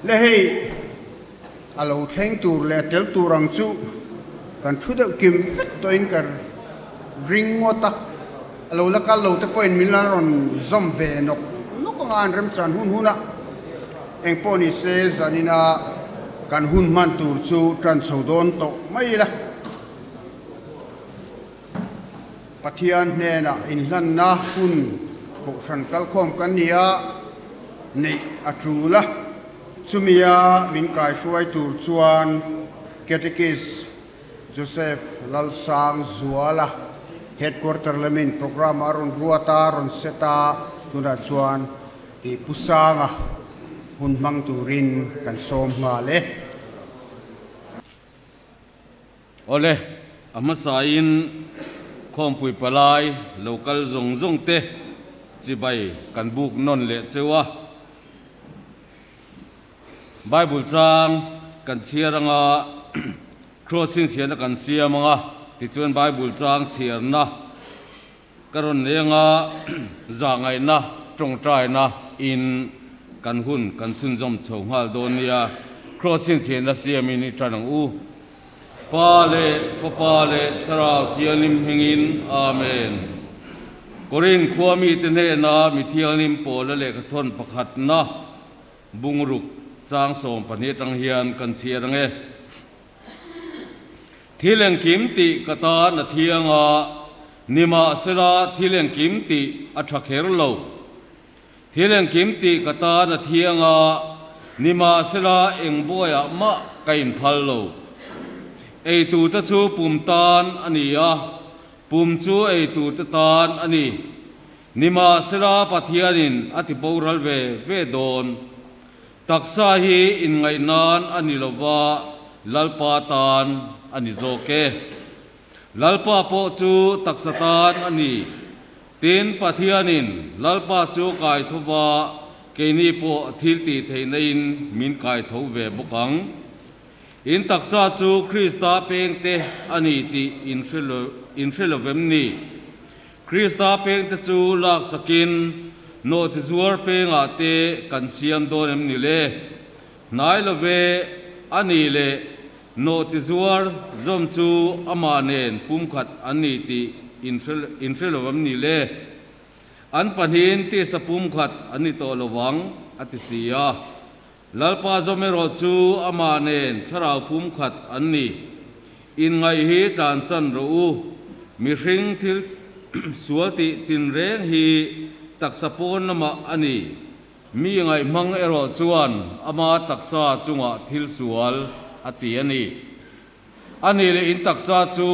le hei alo thleng tur le tel turang chu kan thu deuh kim fet toin kar ring ngota alo la kal lo te point milan ron zom ve nok nok ngan rem chan hun huna eng poni se zanina kan hun man tur chu tran chodon to mai la pathian ne na in hlan na hun ko san kal khom kan nia nei atula chumia min kai suai tur chuan catechist Joseph Lalsang Zuala headquarter lamin program aron ruata ron seta tuna chuan ti pusanga hun mang turin kan som nga le ole amasain khom pui palai local zong zong te chibai kan buk non le chewa Bible chang kan chiaranga crossing sian kan siamanga ti chuan Bible chang chirna karon lenga zangai na trong trai na in kan hun kan chun jom chonghal donia crossing sian la siamini tranang u pale fopale tarau thianim hingin amen korin khuami tene na mithianim pola le ka thon pakhat na bungruk chang som pani tang hian kan chiarange thileng kimti kata na thianga nima sera thileng kimti athakher lo thileng kimti kata na thianga nima sera engboya ma kain phal lo ei tu ta chu pum tan ania pum chu ei tu ta tan ani nima sera pathianin ati boral ve don taksa hi in ngai nan ani lova lalpa tan ani zoke lalpa po chu taksatan ani tin pathianin lalpa chu kai thova keini po thilti theinain min kai tho ve bokang in taksa chu Krista pengte ani ti infelovem ni Krista pengte chu lak sakin no ti zuar penga te kan siam donem ni le nai love ani le no ti zuar zom chu amanen pumkhat ani ti infelovem ni le an panin ti sa pumkhat ani to lowang atisia lalpa zomero chu amanen tharau pumkhat anni in ngai hi tan san ro mi hring thil suati tin reng hi taksapon nama ani mi ngai mang ero chuan ama taksa chunga thil sual ati ani le in taksa chu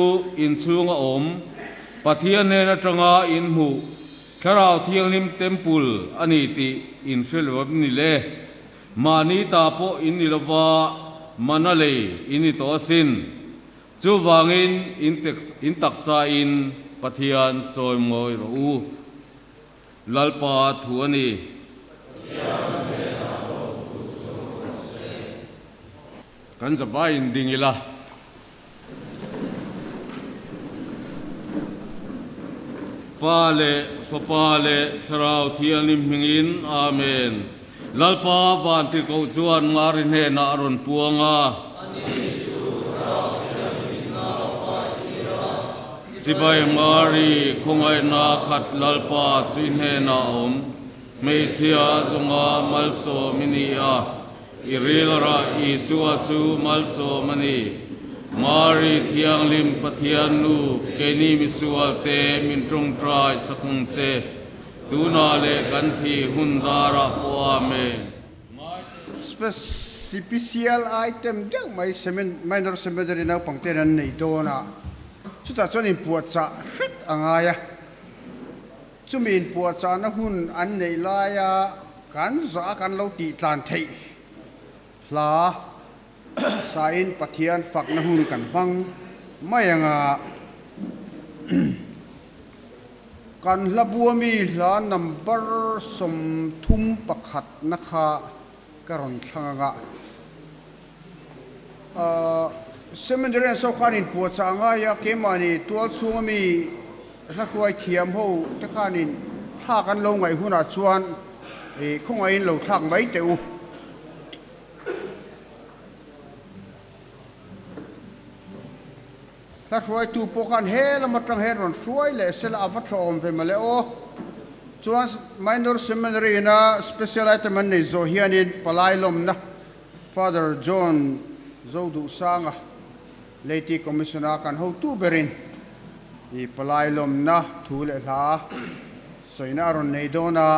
in chunga om pathian ne na tanga in mu tharau thianglim temple ani ti in felwab ni le mani tapo in nilawa manale ini to sin chu wangin in taksa in pathian choi moi ro lalpa thuani kan zabai in dingila pale fopale tharau thianim hingin amen lalpa van ti ko chuan ngarin he na ron puanga chibai mari khongai na khat lalpa chin he na mei chia zunga malso minia irilra isua chu malso mani mari thianglim pathianu keni misual te min trong trai sakung che tuna le kanthi hundara po amen special item dang mai minor seminary na pangtenan nei dona chuta chonin puacha hrit angaya chumin puacha na hun an nei laya kan za kan lo ti tlan thei la sain pathian fak na hun kan bang mayanga kan labuami la number som thum pakhat nakha karon thanga seminary so khanin puacha nga ya kemani tual chungami rakhwai thiam ho te khanin tha kan lo ngai huna chuan e khongai lo thak mai teu ถ้าช่วยตูปกันเฮลมาจังเฮรอนช่วยเลยเสละอวัตรอมไปมาเลยโอส่วน minor seminary นะ specialite มันในโซเฮียนินปลายลมนะ Father John โจดูสางะเลตีคอมมิชนากันเขาตูเบรินอีปลายลมนะทูเลลาสวยน่ารอนในโดนา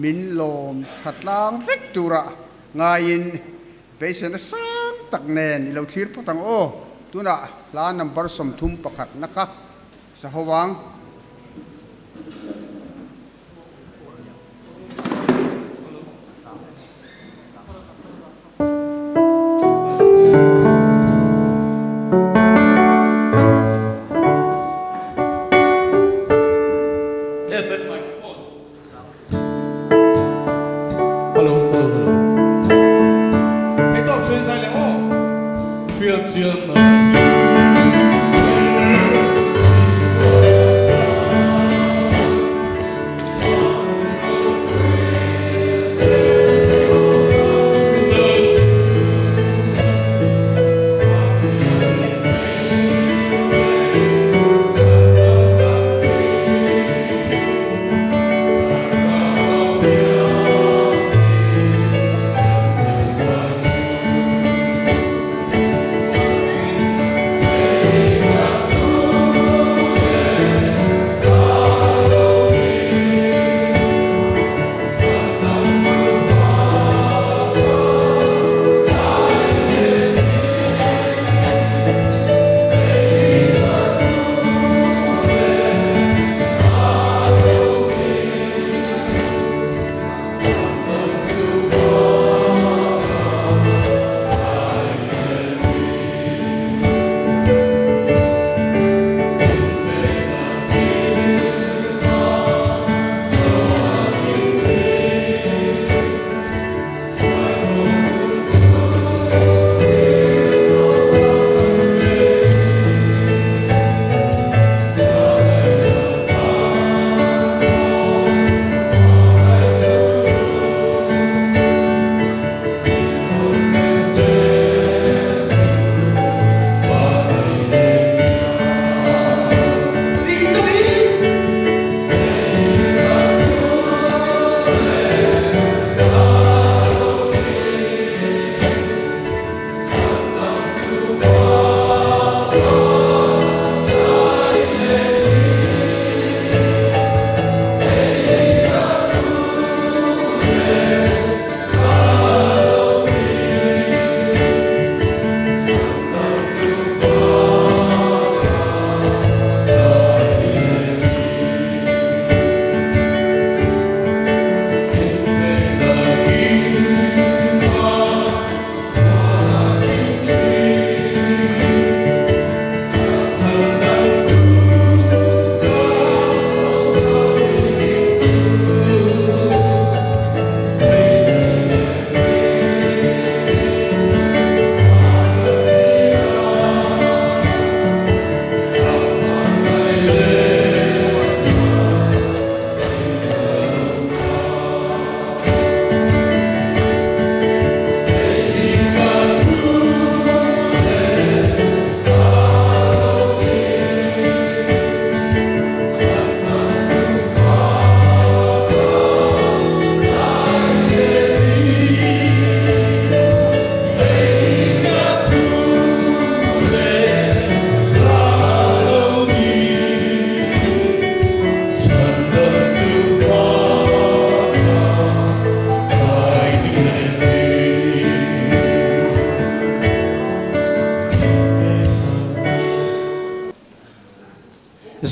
มินลมทัดลางฟิกตูระงายินไปเสนสังตักเนนเราทีร์พตังโอตัวน่ะล้านนับสมทุมประคัดนะคะสหวัง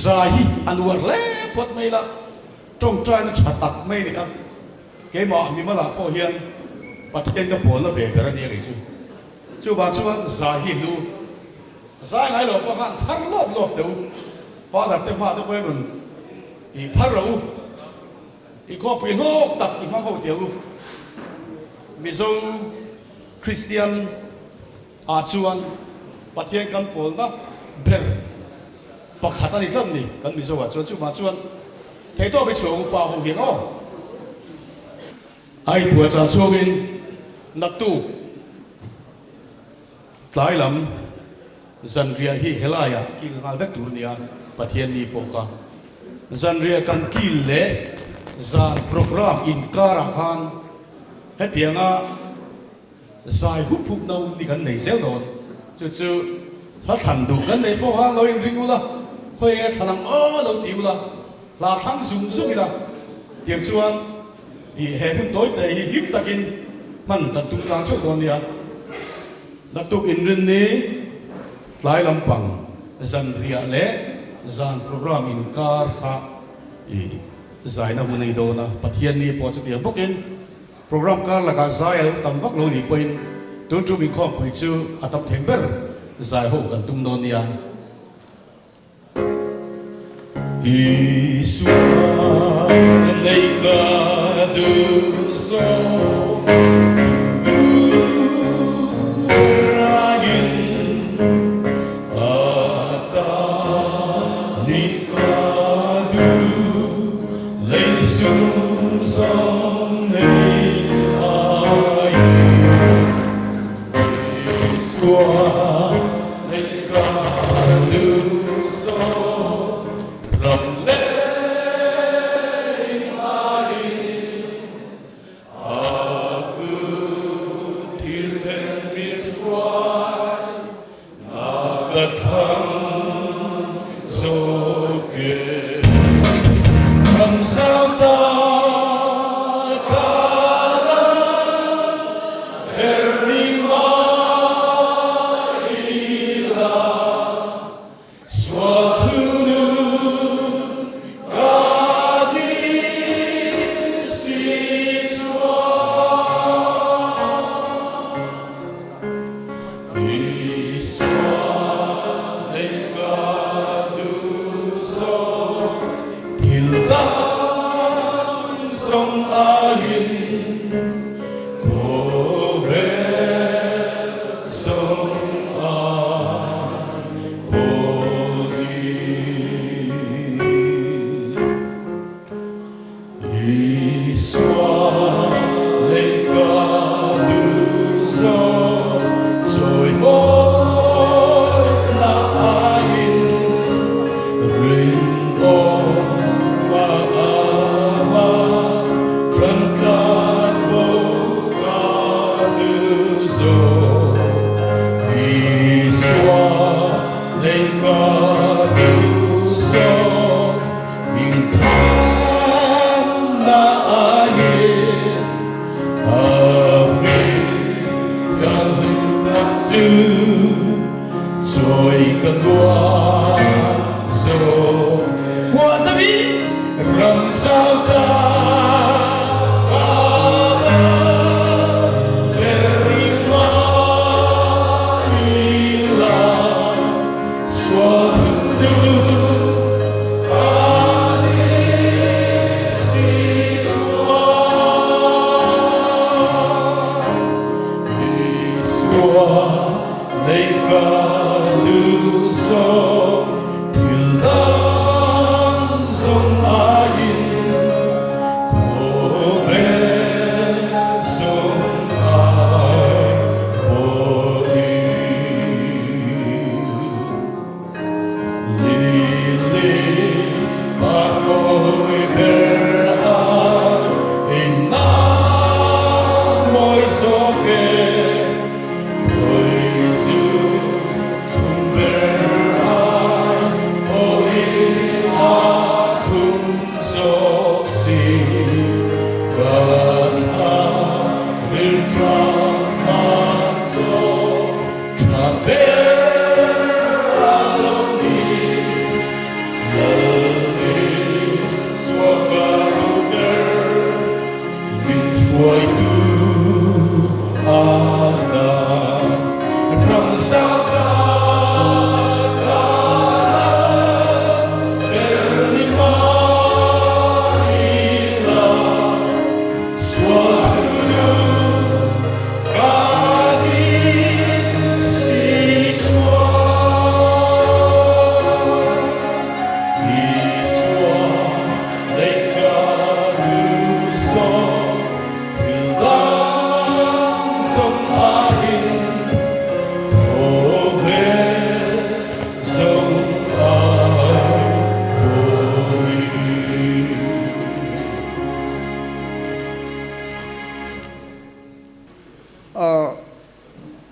Zahi anwar le pot mai la trong trai nó chặt tặc mai này đó cái mỏ mình mà làm bao hiền bắt tiền cái bồn nó về về ra đi cái chứ chú bà chú anh zahi lu zahi ngay lộp bao han thắt lộp đâu phát đặt tên phát được quên mình ý phát rồi ý có bị lộp tặc ý mang hậu tiêu mình dâu Christian à chú anh bắt tiền cái bồn nó về bậc hạt anh đi nè, cần mình dâu à chú mà chú anh thấy tôi bị chuồng bao hồng hiền ô, ai buổi trà chuồng in nát tu, lái lắm, dân ria hi helaya ki ngal vek tur nia pathian ni poka dân ria kan ki le zan program in kara khan hetianga zai hup hup nau ni kan nei zel don chu chu la than du kan nei po ha lo in ringula khoi e thalang o lo tiula la thang zum zum ila tiang chuan hi he hun toi te hi hip takin man tan tung chang chok don nia la tuk in rin ni tlai lampang zan ria le zan program in kar kha i zai na munei do na pathian ni po chu tiang bokin program kar la ka zai tam vak lo ni poin tun chu min khom pui chu atam thember zai ho kan tum don nia Isua nei ka du so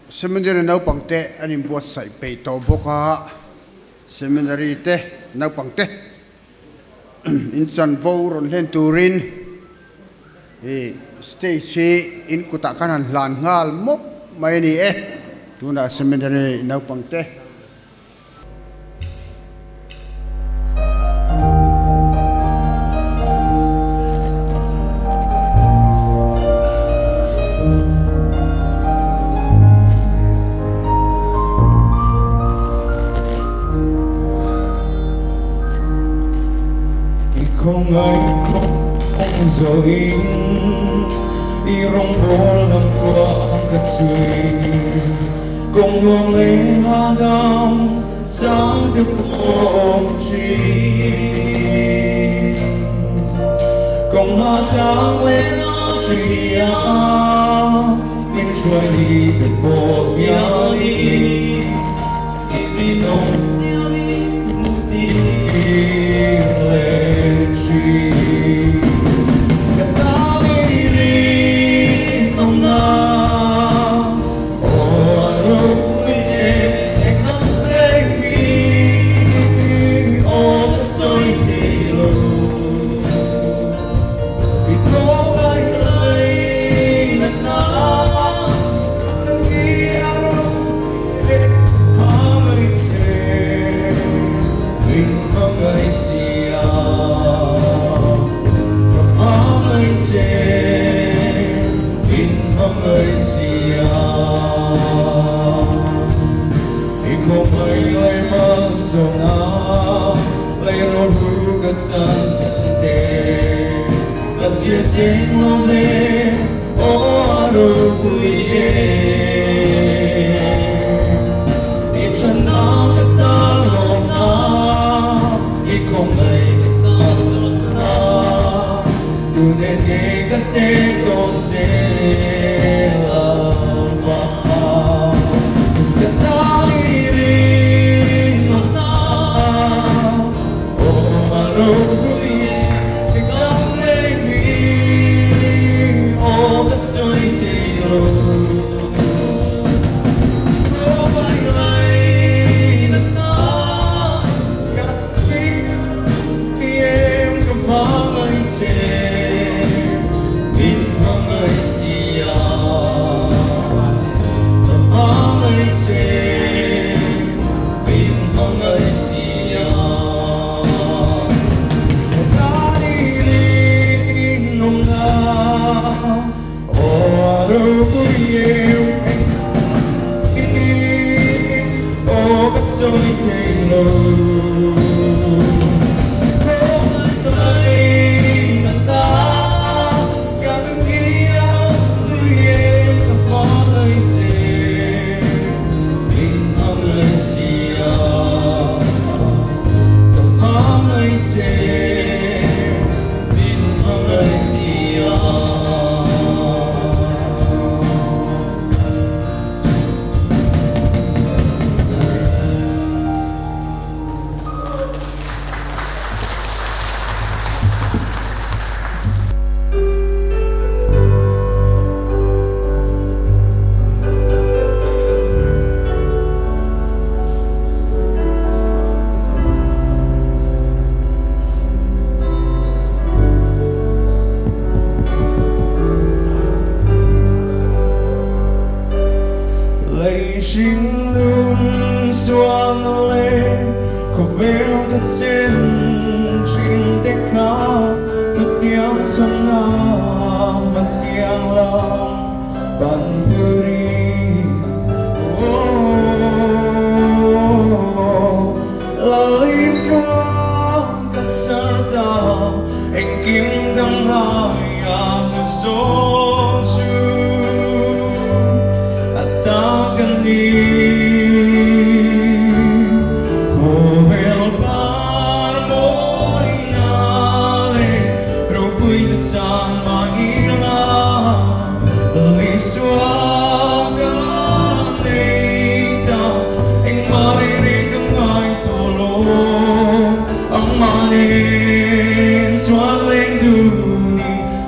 seminary nau pangte anim buat sai pe to boka seminary te nau pangte in chan vo ron len turin stage in kutakanan lan ngal mok mai ni tuna seminary nau pangte không ai không rồi đi rong bò làm qua cắt suy cùng ngom lên hoa đam sáng được bom chi cùng hoa đam lên chỉ in chuối đi từ bò bia đi in nông chia sẻ ngon lê ô rồi vui đi chân nào tất ta lòng na đi cùng ngày ta chân na tu nên nghe các tên con sẽ làm vào tất ta đi đi lòng na ô rồi xin luôn xoan lên có véo cất trên trên tay khá nước tiếng sông nam bằng tiếng lòng bằng tư đi lời xoan cất sơ ta anh kim đăng hai áo gió chu ta cần đi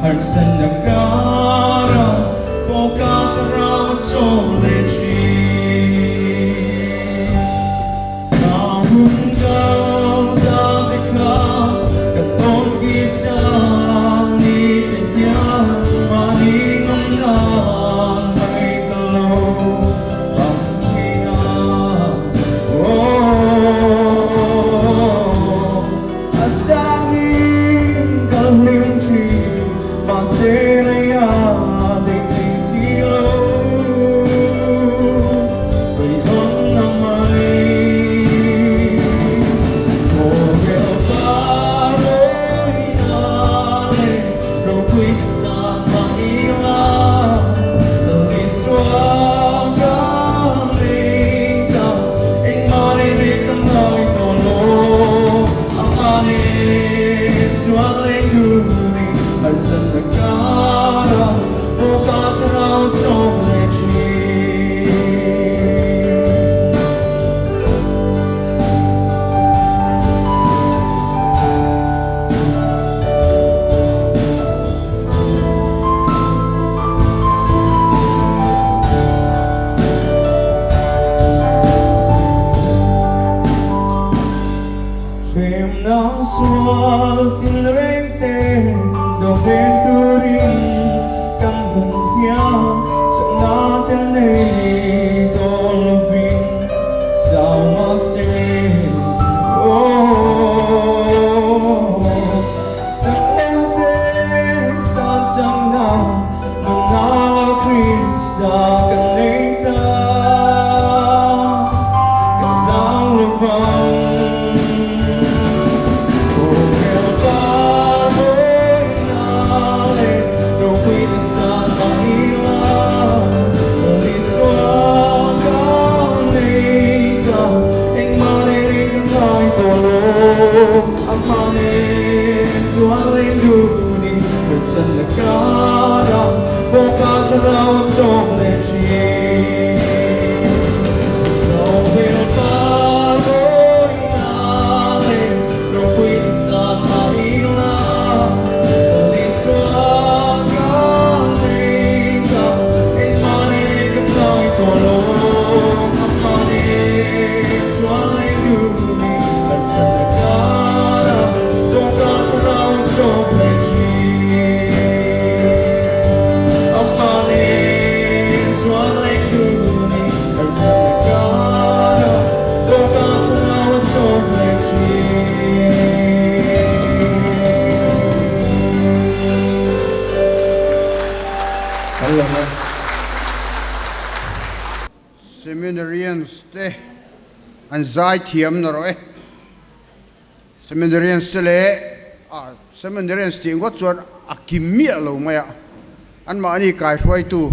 Harsan negara, pokat raw trong lệ chi nào hùng cao ta thích khá cần tôn kỳ sang đi tình nhớ mà đi ngâm ngàn mây tơ lâu hằng khi nào Azangin kalim chi masereya de silo Beton namai Mogel paro inale Rokuit sa mahila Lemiswa galita Ing maririt ang ay tolo Ang anit sualing guni Arsan nagkara Buka karaw trong lechi Phim nắng xuân tin reng tê đồ bên turin căng hùng nhá chẳng na tên này to lovin chào mà se chẳng lâu tê ta chẳng na mà na Krista cần nên ta cái sáng lưu vang Sualing guni bersan negara Boka terau trong lechi Novil paroi ale Rokuit sa mahila Liswa galika Ing manik ang kay tolong Ang manik sualing guni bersan negara Boka terau trong lechi Ang manik sualing guni bersan negara Boka terau trong lechi Alam Seminarians te an zai thiam na roi seminarians te le seminarians ti ngot chuan akimia lo maya an ma ani kai hruai tu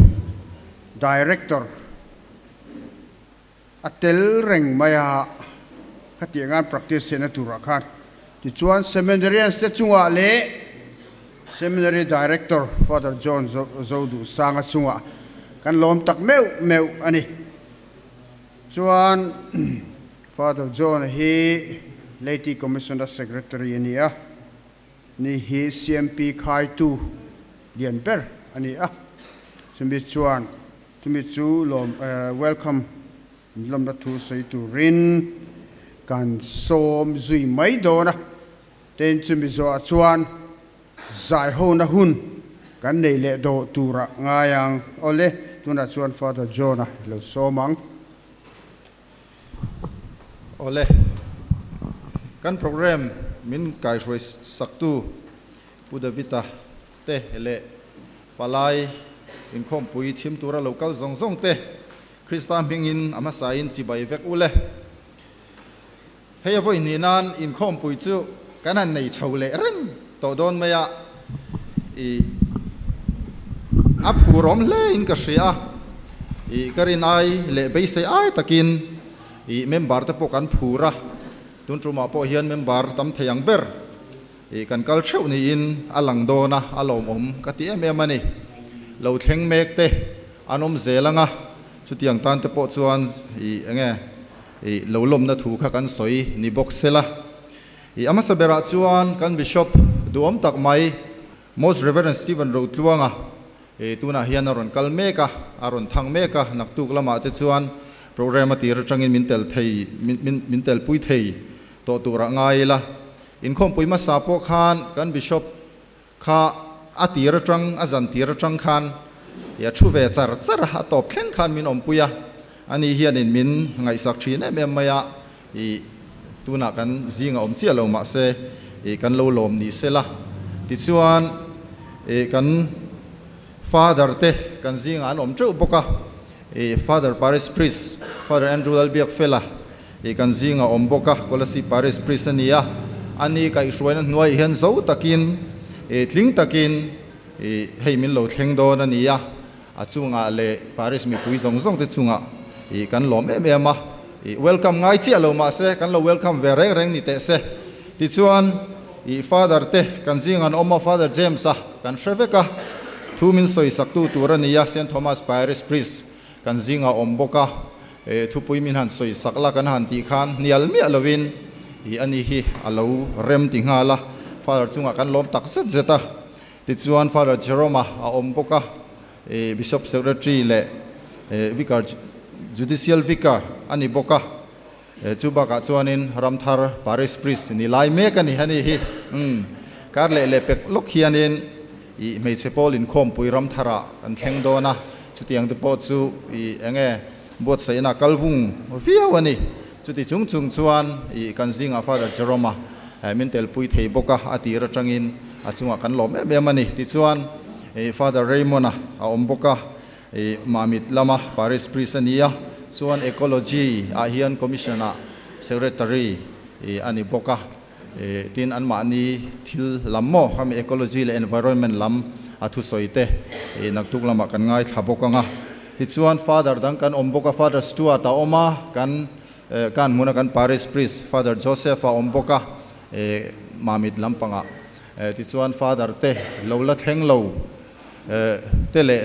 director atel reng maya khatiangan practice na tura khan ti chuan seminarians te chunga le seminary director Father John Zodu sanga chunga kan lom tak meu ani chuan Father John he Lady Commissioner Secretary ania ni he CMP khai tu lian ber ani chumi chuan chumi chu lom welcome lom na thu sei tu rin kan som zui mai do na ten chumi zo chuan zai ho na hun kan nei le do tura ngayang ole tuna chuan Father John lo somang Ole kan program min kai roi saktu pudavita te hele palai in khom pui chim tura local zong zong te Krista mingin ama sain chi bai vek ule hey voi ni nan in khom pui chu kanan nei chhole ren to don maya i ap rom le in ka ria i karin ai le be se ai takin i member te pokan phura tun truma po hian member tam theyang ber i kan kal theu ni in alang dona alom om kati em mani lo thleng mek te anom zelanga chutiang tan te po chuan i enge i lo lom na thu kha kan soi ni box sela i ama sabera chuan kan bishop duom tak mai most reverend Stephen Rotluanga tuna hian aron kal meka aron thang meka naktuk lama te chuan program atir tangin min tel pui thei to tura ngai la in khom pui ma sa po khan kan bishop kha atir tang azan tir tang khan ya thu ve char ha top thleng khan min om puya ani hian in min ngai sak thin em maya I tuna kan zinga om chia lo ma se kan lo lom ni se la ti chuan kan father te kan zinga an om chu boka father parish priest father Andrew Albiak fela kan zinga om boka kolasi parish priest ania ani kai hruain hnuai hian zo takin tling takin hei min lo thleng don ania achunga le parish mi pui zong zong te chunga kan lom em ma welcome ngai chi alo ma se kan lo welcome ve reng ni te se ti chuan father te kan zingan oma father James kan shreveka 2 min soi saktu turania St Thomas parish priest kan zinga omboka thupui min han soi sakla kan han ti khan nial mi alowin ani hi alo rem ti ngala father chunga kan lom tak set zeta ti chuan father Jerome a omboka bishop secretary le vicar judicial vicar ani boka chubaka chuanin ramthar parish priest ni lai me kan hani hi karle le pek lok hianin mei chepol in khom pui ramthara kan thleng dona chutiang te po chu enge bot saina kalvung viawani chuti chung chuan kan zinga father Jerome min tel pui thei boka atira tangin achunga kan lom em ani ti chuan father Raymond a omboka mamit lama parish priest ania chuan ecology a hian commissioner secretary ani boka tin an ma ni thil lammo ham ecology le environment lam athu soite naktuk lama kan ngai thaboka nga ti chuan father dang kan omboka father Stuart a oma kan muna kan parish priest father Joseph a omboka mamit lampanga ti chuan father te lola thleng lo te le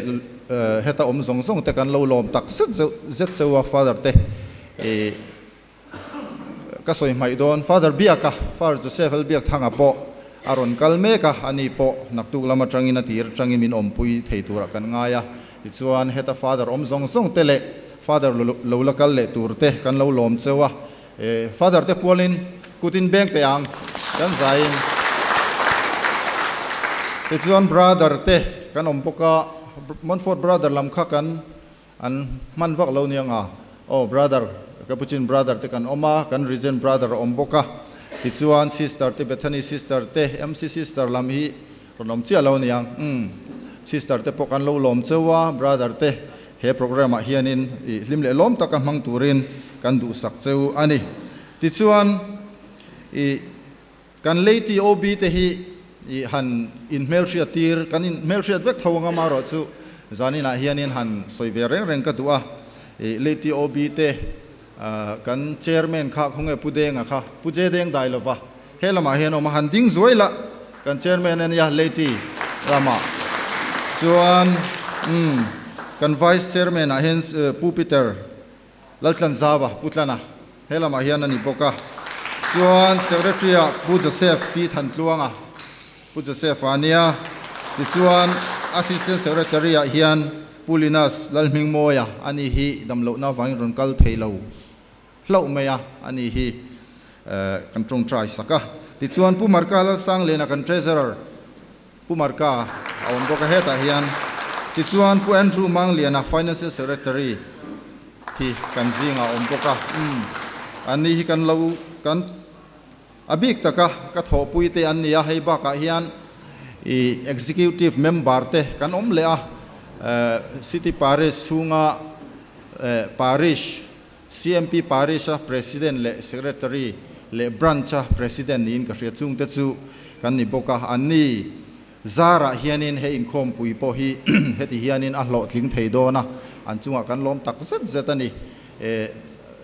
heta om song song te kan lo lom tak zet zewa father te ka soi mai don father biaka father Joseph biak thanga po aron kalmeka ani po naktuk lama tangina tir tangin min om pui thei tura kan ngaya ti chuan heta father om song song te le father lo lakal le turte kan lo lom chewa father te polin kutin bank te ang kan zain ti chuan brother te kan om poka Montfort brother lam kha kan an man vak lo nianga brother Capuchin brother te kan oma kan Regent brother omboka ti chuan sister te Bethany sister te MC sister lam hi ronom chia lo niang sister te pokan lo lom chewa brother te he program a hianin lim le lom taka mang turin kan du sak cheu ani ti chuan kan leiti ob te hi han in melshia tir kan in melshia vek thawanga maro chu zanina hianin han soive reng ka tua leiti ob te kan chairman kha khonge pudenga kha puje deng dai lova helama hian oma han ding zoila kan chairman an ya leiti lama chuan kan vice chairman a hen pupiter laltlan zawa putlana helama hian ani boka chuan secretary a pu Joseph si than tluanga pu Joseph ania ti chuan assistant secretary a hian pulinas lalming moya ani hi damlo na wang ron kal theilo hlo meya ani hi kan trong trai saka ti chuan pu marka la sang lena kan treasurer pu marka awon boka heta hian ti chuan pu Andrew mang lena financial secretary hi kan zinga om boka ani hi kan lo kan abik taka ka tho puite an nia hei ba ka hian executive member te kan om le a city parish sunga parish CMP parish president le secretary le branch president in ka hria chung te chu kan ni boka ani zara hianin he in khom pui po hi heti hianin a hlo tling thei dona an chunga kan lom tak zet zetani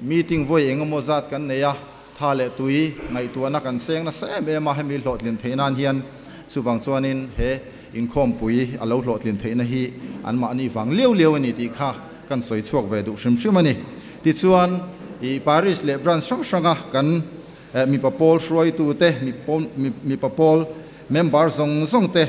meeting voi engamo zat kan neya thale tui ngai tuana kan seng na sem ema hemi hlo tlin theinan hian suwang chuanin he in khom pui alo hlo tlin theina hi an ma ni wang leu ani ti kha kan soi chuak ve du shrim ani ti chuan I parish le branch sang kan mi papol shroi tu te mi papol member zong te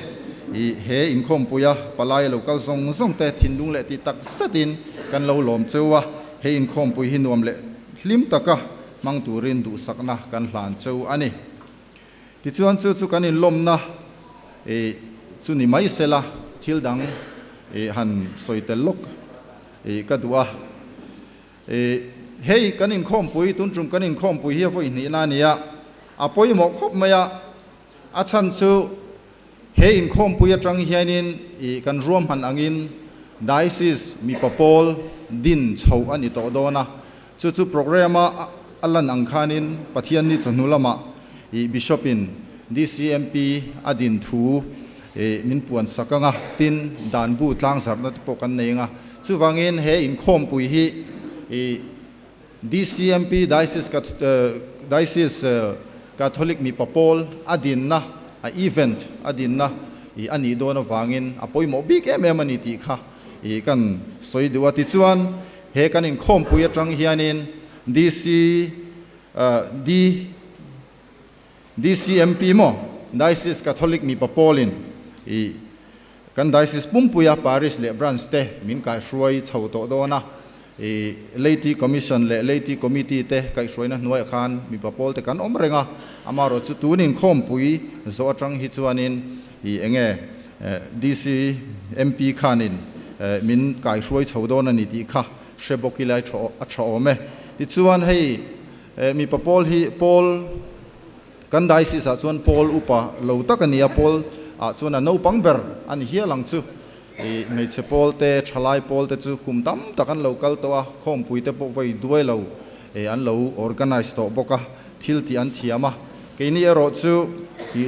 he in khom puya palai local zong zong te thindung le ti tak satin kan lo lom chewa he in khom pui hi nuam le hlim taka mang turin du sakna kan hlan cheu ani ti chuan chu kan in lom na chu ni mai sela thil dang han soitel lok ka duwa hei kan in khom pui tun trum kan in khom pui hi voi ni na nia apoi mo khop maya a chan chu he in khom pui atang hianin kan rom han angin diocese mi papol din chho ani to dona chu programa alan angkhanin pathian ni chanulama bishop in DCMP adin thu min puan sakanga tin dan bu tlang sarna po kan nenga chu wangin he in khom pui hi DCMP diocese Catholic mi papol adin na event adin na ani do na wangin apoi mo big emani ti kha kan soi duwa ti chuan he kan in khom pui atang hianin DCMP mo diocese Catholic mi papolin kan diocese pumpuya parish le branch te min kai shuai chho to do na Laity commission le Laity committee te kai shuai na nuai khan mi papol te kan omrenga amaro chu tunin khom pui zo atang hi chuanin enge DCMP khanin min kai shuai chho do na ni ti kha shebokilai tho me ti chuan hei mi papol hi pol kan diocese a chuan pol upa lo takania pol a chuan a no pangber an hi lang chu mei che pol te thalai pol te chu kum tam takan local to a khom pui te po vai duai lo an lo organize to boka thil ti an thiama ke ni ero chu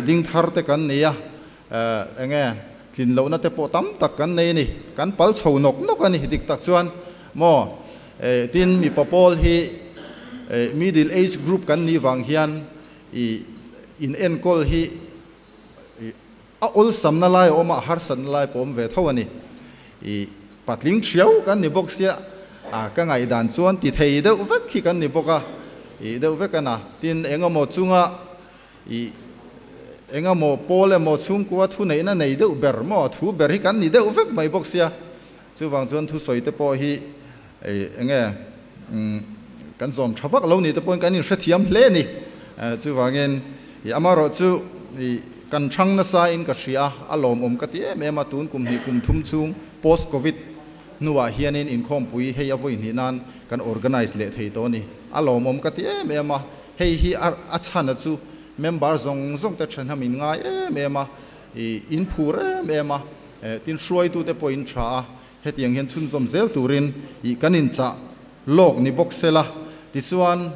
ding thar te kan nia enge tin lo na te po tam tak kan nei ni kan pal chho nok nok ani dik tak chuan mo tin mi papol hi middle age group kan ni wang hian in enkol hi a ol samna lai oma har san lai pom ve thawani patling thiau kan ni bok sia ka ngai dan chuan ti thei de vek khi kan ni boka de vek kana tin engamo chunga engamo pole mo chung kwa thu nei na nei de ber mo thu ber hi kan ni de vek mai bok sia chu wang chuan thu soi te po hi enge kan zom thawak lo ni te point kan in hrethiam hle ni chu wangin amaro chu kan thang na sa in ka hria alom ka ti em atun kum hi kum thum chung post covid nuwa hianin in khom pui hei avoi ni nan kan organize le thei to ni alom ka ti em hei hi a chana chu member zong te than hamin nga in phur tin shroi tu te point tha hetiang hian chun zom zel turin kanin cha lok ni boxela ti chuan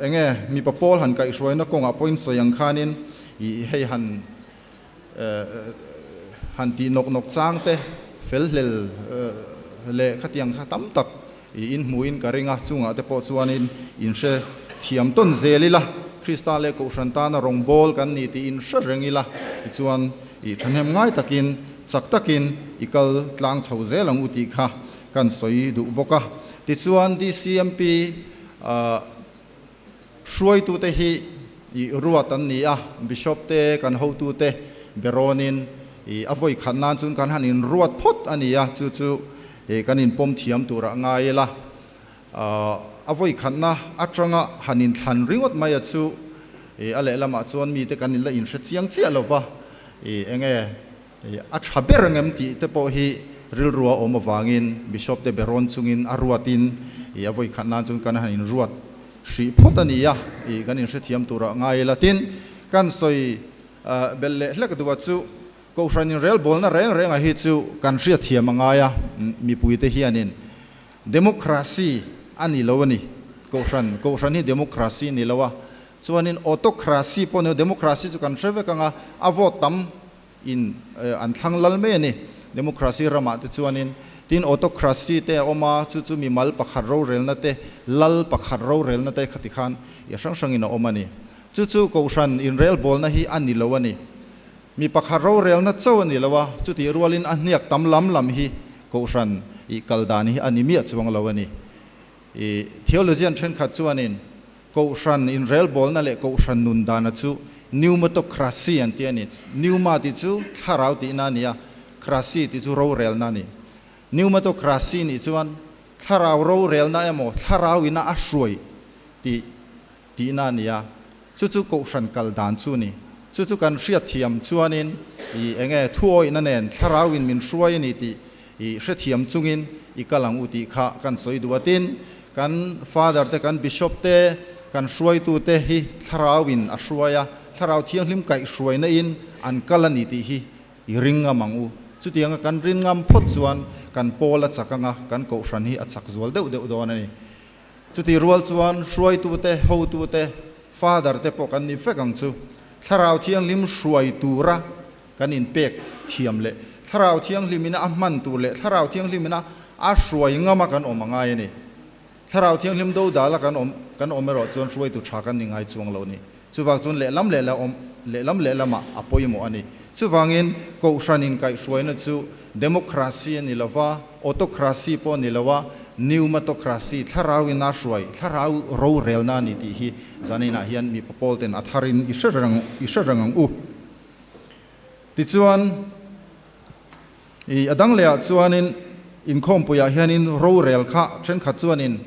enge mi papol han kai shroi na konga point sayang khanin hei han ti nok chang te fel hlel le khatiang kha tam tak in muin karinga chunga te po chuanin in she thiam ton zelila krista le ko santana rong bol kan ni ti in sha rengila chuan thanem ngai takin chak takin ikal tlang chho zelang uti kha kan soi du boka ti chuan DCMP shuai tu te hi ruat an ni a bishop te kan ho tu te beronin avoi khannan chun kan hanin ruat phot ania chu kan in pom thiam tura ngai la avoi khanna atanga hanin thlan ringot mai chu ale lama chuan mi te kan in la in chiang chi alova enge a thaber ngam ti te po hi ril ruwa om wangin bishop te beron chungin aruatin avoi khannan chun kan hanin ruat Sri Potania, ganin Shetiam Tura, Ngai Latin, can soy Belle Lekatuatu, go running rail bolna rang a hit to country at Tiamangaya, Mipuite Hianin. Democracy, Ani Lowani, go run democracy, Nilawa. So an autocracy, pono democracy to Contrevacanga, avotam in Antang Lalmeni, democracy Ramat, Tuanin. Tin autocracy te oma chu mi mal pakhat ro rel na te lal pakhat ro rel na te khatikhan ya sang in omani chu ko shan in rel bol na hi ani lowani mi pakhat ro rel na chaw ani lawa chu ti rualin anniak tam lam hi ko shan I kaldani ani mi chuang lowani theologian then khat chuanin ko shan in rel bol na le ko shan nun dana chu pneumocracy an tiani pneuma ti chu tharau ti na nia cracy ti chu ro rel na ni pneumocracy ni chuan tharau ro rel na emo tharau ina a hruai ti na nia chu ko hran kal dan chu ni chu kan hriat thiam chuanin I enge thuoi na nen tharau in min hruai ni ti I hre thiam chungin I kalang uti kha kan soi duatin kan father te kan bishop te kan hruai tu te hi tharau in a hruaya tharau thianghlim kai hruai na in an kalani ti hi I ringa mangu chutianga kan rin ngam phot chuan kan pola chakanga kan ko hran hi a chak zual deuh don ani chuti rual chuan hruai tu te ho tu te father te po kan ni fekang chu tharau thianghlim hruai tura kan in pek thiam le tharau thianghlimina a man tu le tharau thianghlimina a hruai ngama kan omangai ani tharau thianghlim do dala kan omero chuan hruai tu tha kan ni ngai chuang lo ni chuwang chun le lam le lama apoimo ani chuwangin ko hranin kai hruaina chu democracy ni lawa autocracy po ni lawa pneumocracy tharau ina hruai tharau ro rel na ni ti hi zanina hian mi popol ten atharin isarang u ti chuan I adang le chuanin in khom puya hianin ro rel kha then kha chuanin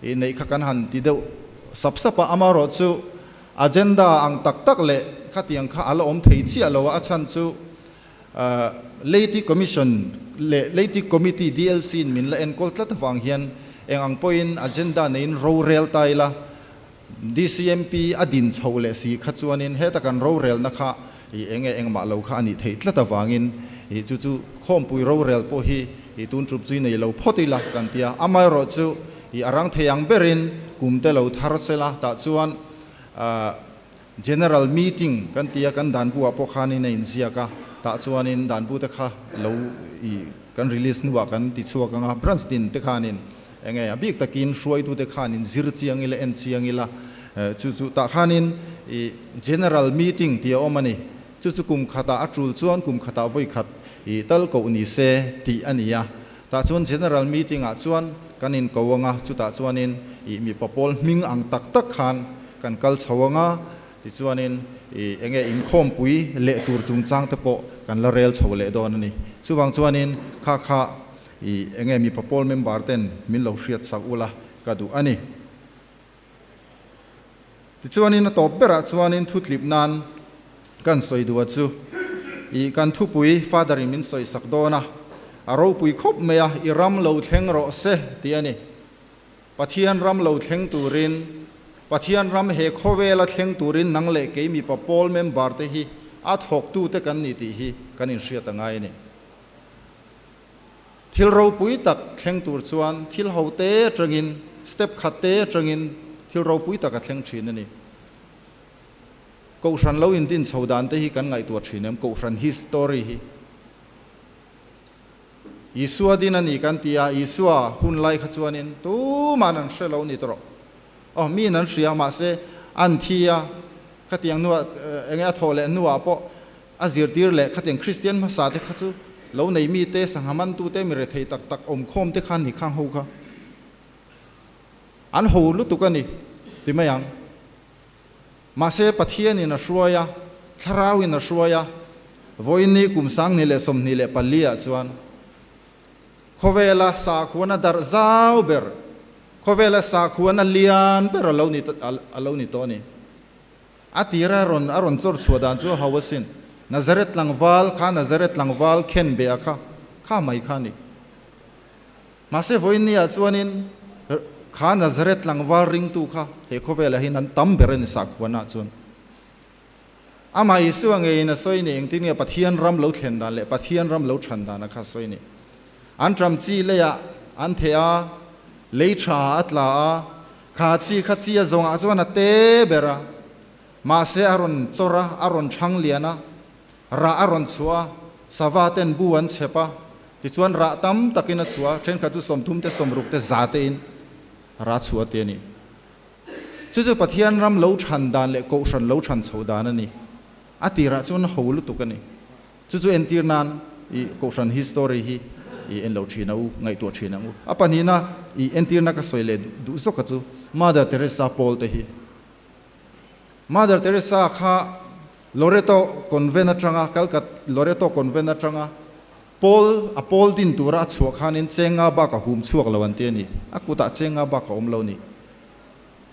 I nei kha kan han ti deuh sapsapa amaro chu agenda ang tak le khatiang kha ala om thei chi alo a chan chu Leiti Commission Leiti Committee DLC min la en kol tlat wang hian eng ang point agenda nein ro rel taila DCMP adin chhole si kha chuanin heta kan ro rel na kha I eng ma lo kha ani thei tlat wangin I chu khom pui ro rel po hi I tun trup chui nei lo photila kan tia amai ro chu I arang theyang berin kumte lo tharsela ta chuan general meeting kan tia kan dan bu apo khani nei insia ka ta chuanin dan bu te kha lo I kan release nuwa kan ti chuak anga branch din te khanin enge abik takin hruai tu te khanin zir chiang ila en chiang ila chu ta khanin I general meeting tia omani chu kum khata atul chuan kum khata voi khat I tal ko ni se ti ania ta chuan general meeting a chuan kanin kowanga chu ta chuanin I mi popol ming ang tak khan kan kal chhawanga ti chuanin I enge in khom pui le tur chung chang te po kan la rel chhole don ani chuwang chuanin kha I enge mi popol member ten min lo hriat sak ula ka du ani ti chuanin a top bera chuanin thutlip nan kan soi du chu I kan thu pui father min soi sak dona aro pui khop meya I ram lo thleng ro se ti ani pathian ram lo thleng turin pathian ram he khowela thleng turin nangle ke mi popol member te hi at hok tu te kan ni ti hi kan in hriat angai ni thil ro pui tak thleng tur chuan thil ho te tangin step khat te tangin thil ro pui tak a thleng thin ani ko hran lo in din chhodan te hi kan ngai tu thinem ko hran history hi Isua din ani kan tia Isua hun lai kha chuanin tu manan hrelo ni tro mi nan hria ma se an thia khatiang nuwa enga thole nuwa po azir tir le khatiang Christian ma sa te kha chu lo nei mi te sanghaman tu te mi re thei tak om khom te khan ni khang ho kha an ho lu tu ka ni ti mayang ma se pathian in a hruaya tharau in a hruaya voini kumsang ni le som ni le palia chuan khowela sa khuana dar zau ber khowela sa khuana lian ber alo ni to ni atira aron chor chuadan chu hawasin Nazaret langwal khen be kha mai khani mase voini a chuanin kha Nazaret langwal ring tu kha he khowela hin an tam beren sa khuana chun ama Isu ange in a soini engtin pathian ram lo thlen dan le pathian ram lo than dan kha soini an tram chi le ya an thea le tha atla kha chi a zonga zona te bera ma se aron chora aron thang liana ra aron chua savaten buan chepa ti chuan ra tam takina chua then kha tu somthum te somruk te za te in ra chua te ni chu pathian ram lo than dan le ko hran lo than chhodan ani atira chuan holu tukani chu entir nan I ko hran history hi I en lo thina u ngai tu thina u apanina I entir na ka soile du so ka chu Mother Teresa Paul te hi Mother Teresa kha Loreto convent atanga kalkat Loreto convent atanga Paul din tura chuak hanin chenga ba ka hum chuak lawan te ni akuta chenga ba ka om lo ni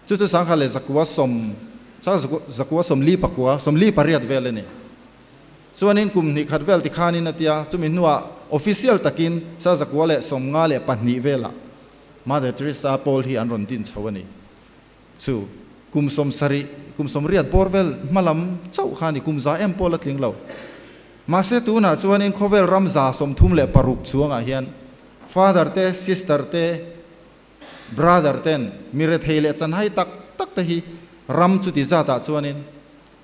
chu sang khale zakwa som li pakwa som li pariat vele ni chuanin kum ni khatvel ti khanin atia chumi nuwa official takin sa zakwa le som nga le panni vela Mother Teresa Paul hi anron din chawani chu kum som riat borvel malam chau khani kum za em Paul atling lo Mase tu na chuanin khovel ramza som thum le paruk chuanga hian father te sister te brother ten mire theile chan hai tak te hi ram chu ti za ta chuanin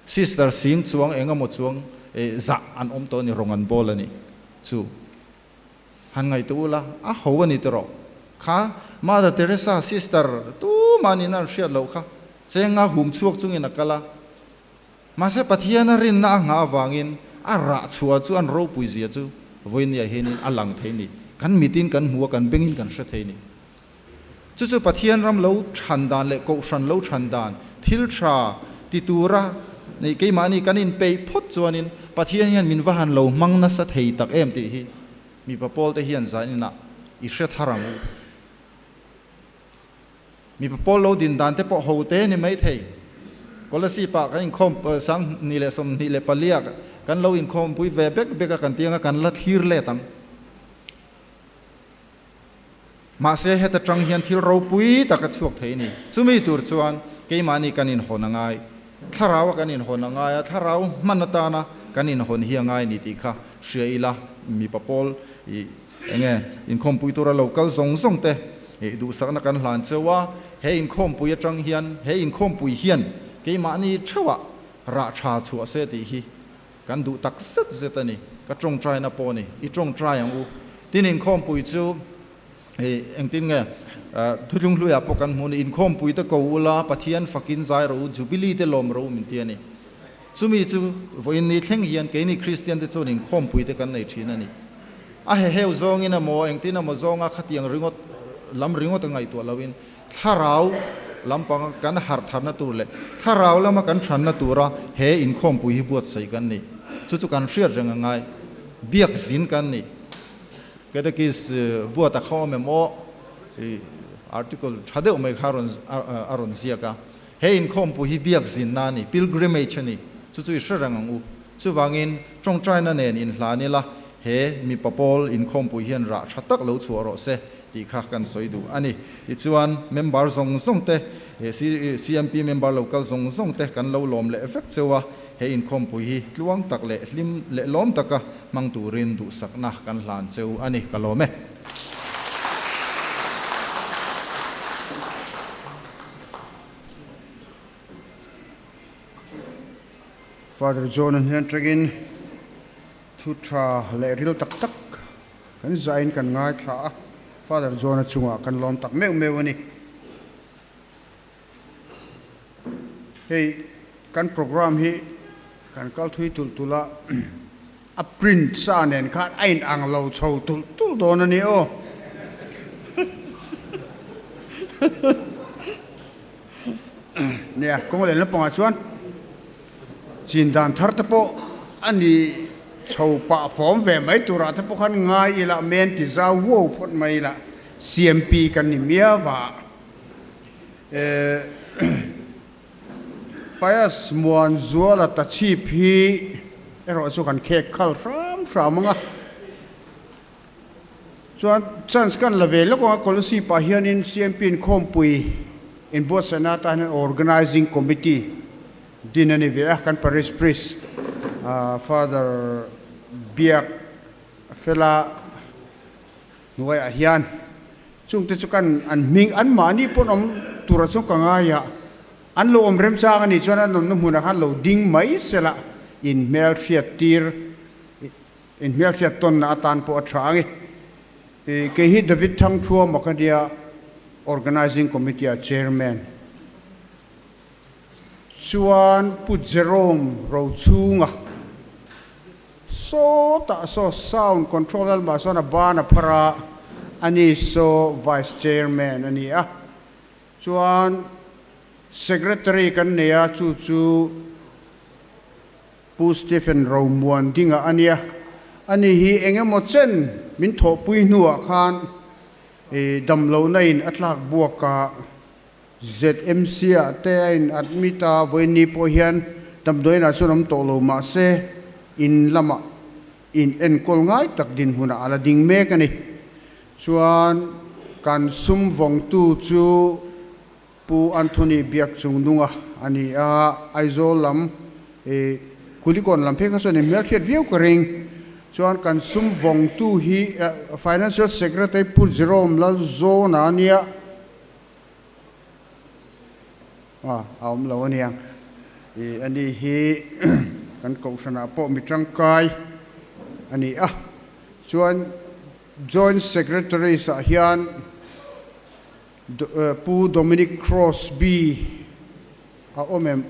sister sing chuang engamo chuang za an om to ni rongan bol ani chu han ngai tu la a howani tero kha Mother Teresa sister tu manina shia lo kha chenga hum chuak chungin akala mase pathiana rin na nga wangin ara chua chu an ro pui zia chu voinia henin alang theini kan mitin kan huwa kan bengin kan hre theini chu pathian ram lo thandan le ko san lo thandan thil tha titura nei ke mani kanin pe phot chuanin pathian hian min wa han lo mangna sa thei tak em ti hi mi papol te hian zanina I hre tharang mi papol lo din dan te po ho te ni mai thei kolasi pa kan khom sang ni le som ni le palia kan lo in khom pui ve bek kan tianga kan la thir le tam ma se heta tang hian thil ro pui ta ka chuak thei ni chumi tur chuan ke mani kanin honangai tharawa kanin honangai tharau manata na kanin hon hiangai ni ti kha shreila mi papol I enge in khom pui tura local zong te du sakna kan hlan chewa he in khom pui atang hian he in khom pui hian ke mani thawa ra tha chu se ti hi kan du tak set zetani ka trong trai na po ni I trong trai ang u tin in khom pui chu eng tin nge thujung hluya po kan mun in khom pui ta ko ula pathian fakin zai ro jubilee te lom ro min tiani chumi chu voin ni thleng hian ke ni christian te chon in khom pui te kan nei thina ni a he zong in a mo eng tin a mo zonga khatiang ringot lam ringot ngai to lawin tharau lampang kan har tharna tur le tharau lama kan thanna tura he in khom pui hi buat sai kan ni chu kan hriat reng ngai biak zin kan ni kada kis buat a khom mo article thade mai kharon aron ziaka he in khom pui hi biak zin na ni pilgrimage ni chu shrang u chu wangin trong china nen in hlani la he mi papol in khom pui hian ra thatak lo chuaro se ti kha kan soidu ani I chuan member zong te CMP member local zong te kan lo lom le effect chewa he in khom pui hi tluang tak le hlim le lom taka mang turin du sakna kan hlan cheu ani kalome Father John and Hentrigin thu tra le ril tak kan zain kan ngai thla Father John chunga kan lom tak meu ani hey kan program hi kan kal thui tula a print sa nen khat ain ang lo chho tul don ani o nè kong le lapang chuan chin dan thar te po ani chho pa form ve mai tura te po khan ngai ila men ti za wo phot mai la CMP kan ni mia wa payas muan zuala ta chi phi ero chu kan khe khal ram nga chuan chance kan level ko policy pa hian in CMP in khom pui in bo senata an organizing committee dinani ve kan parish priest Father biak fela nuai a hian chung te chukan an ming an mani pon om tura chung ka nga ya an lo om rem cha ani chuan an nom huna han lo ding mai sela in mel fiat tir in mel fiat ton na atan po athangi ke hi David thang thua makadia organizing committee chairman chuan pu Jerome ro chunga so sound controller ma so na bana para ani so vice chairman ani a chuan secretary kan ne a chu pu Stephen Romuan dinga ania ani hi engemaw chen min tho pui nuwa khan damlo na in atlak buaka ZMC a te in admita voini po hian damdoina chunam to lo ma se in lama in en kol ngai tak din huna ala ding me kani chuan kan sum vong tu chu pu Anthony biak chung nunga ani a aizo lam kulikon lam pheka so ne mer khiat viau ka ring chuan kan sum vong tu hi financial secretary pu Jerome lal zo na nia aum lo ania ani hi kan ko sana po mi tangkai ani chuan joint secretary sa hian pu Dominic Crosby omem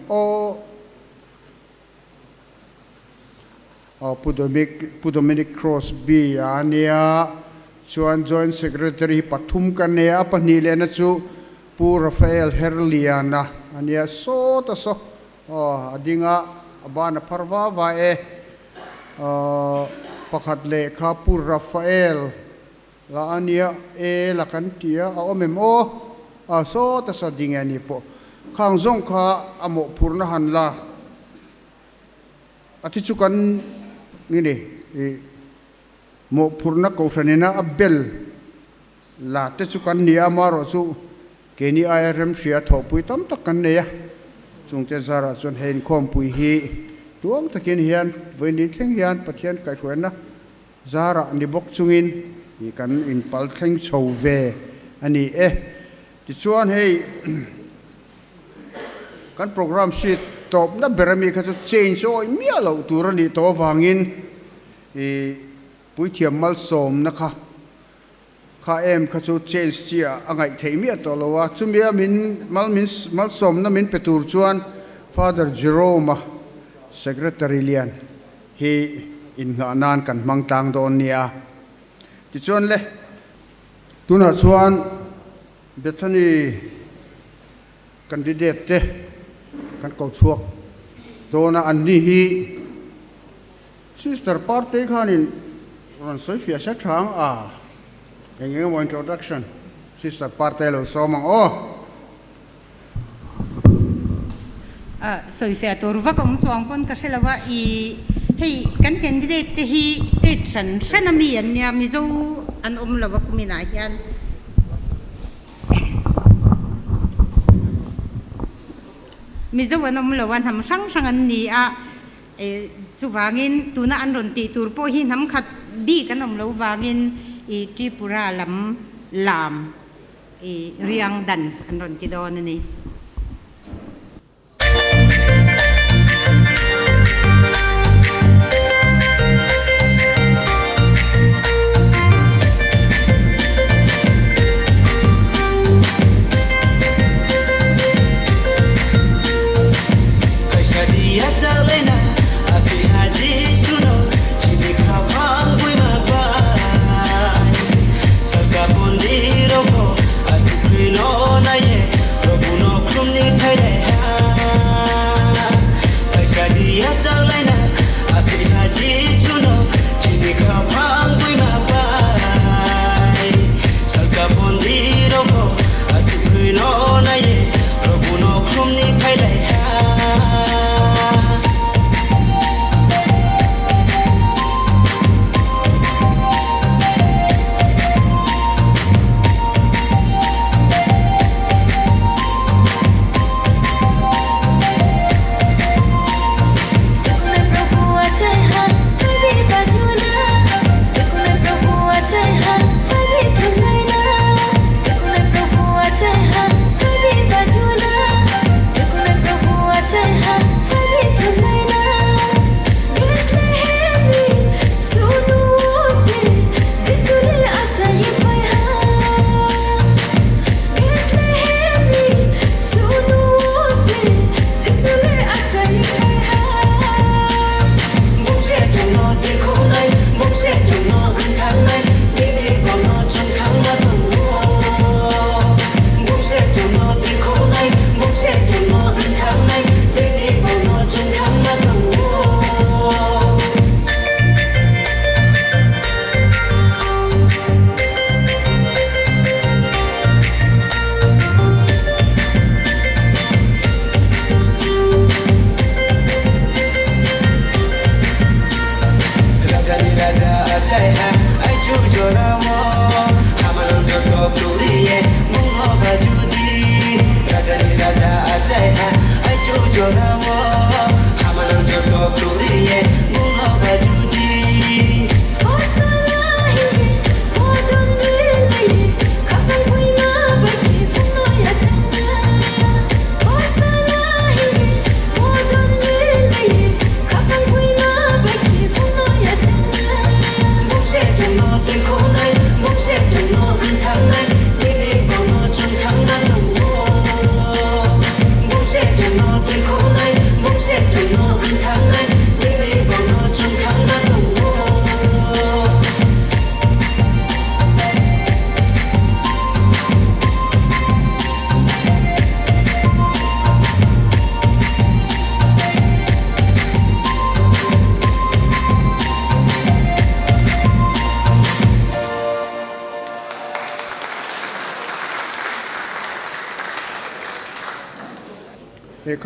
pu Dominic Crosby ania chuan joint secretary pathum kan ne apani le na chu pu Rafael Herliana ania so ta so adinga abana pharwa va pakhat le kha pu Rafael la ania la kan tia omem so ta so dinga ni po khang zong kha amo purna han la ati chu kan ni mo purna ko thanina abel la te chu kan ni amaro chu keni IRM sia thopui tam tak kan ne ya chungte zara chon hein khom pui hi tuang takin hian voini thleng hian pathian kai huana zara ni bok chungin ni kan in pal thleng chho ve ani ti chuan hei kan program sheet top na berami kha chu change oi mia lo turani to wangin pui thiam mal som na kha em kha chu change chia angai theimia to lowa chumia min mal som na min petur chuan Father Jerome secretary lian hi in nga nan kan mangtang don nia ti chuan le tuna chuan Bethany candidate te kan ko chuak dona anni hi sister party khanin ron soifia sa thang engeng mo introduction sister party lo somang soifia torwa kong chuang pon ka selawa hei kan candidate te hi state sanami an nia mizo an lawa kumina hian mizo an lawan ham sang an ni chuwangin tuna an ron ti tur po hi nam khat bi kan lo wangin Tripura lam riang dance an ron ki don ni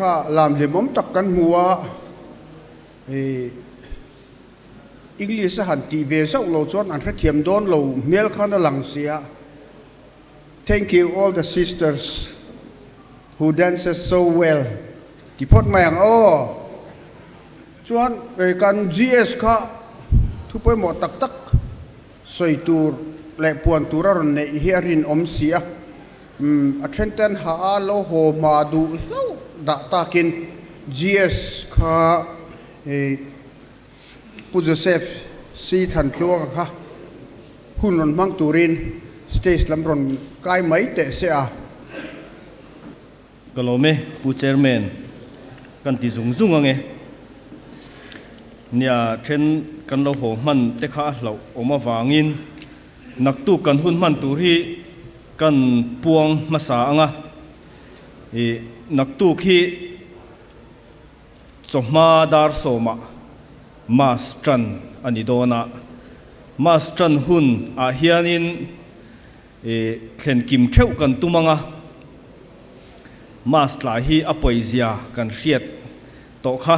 ข้าลามเลี้ยมตักกันหัวอังกฤษหันตีเวสักเราจวนอันเทียมโดนเราเมลขันหลังเสีย Thank you all the sisters who dances so well ที่พอดมาอย่างจวนการ GS ข้าทุกไปหมดตักสวยตูและปวนตูรอนในเฮียรินอมเสียอัศเทนหาโลโหมาดูดาตากิน GS ข้าผู้เซฟซีทันตัวค่ะหุ่นรอนมังตูรินสเตจลำรอนกายไม่เตะเสียก็โลเมผู้เชอร์แมนกันที่ซุงไงเนี่ยเช่นกันเราโหมันเตะขาเราออกมาวางินนักตู้กันหุ่นมันตูรีกันปวงมาสางะนักตู้ขี้สมาดาร์โซมาสจันอันนี้โดนะมาสจันหุ่นอาเฮียนินเข็นกิมเช่ากันตุมังะมาสลายฮีอภัยเสียกันเสียดโตค่ะ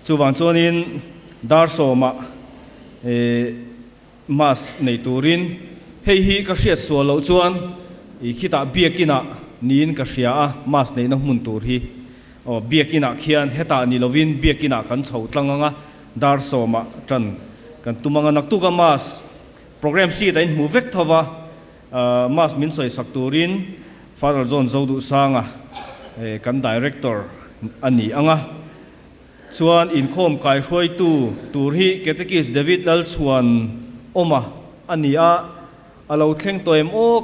จูวันจวนินดาร์โซมาสในตูรินเฮีก็เสียดส่วนเราจวนคิดว่าเบียกินะนินก็เสียมาสในนักมุนตูรีเบียกินะเขียนเฮตานิลวินเบียกินะกันเฉาตั้งงะดาร์โซจันกันตุมังนักตุกมาสโปรแกรมซีได้มูเวกทว่ามาสมินสวยสักตูรินฟาร์จอนโจดุสางะกันดีเรคเตอร์อันนี้ส่วนอินคอมกายช่วยตูรีเกตกิสเดวิดลัลส่วนอันนี้เราเข่งตัว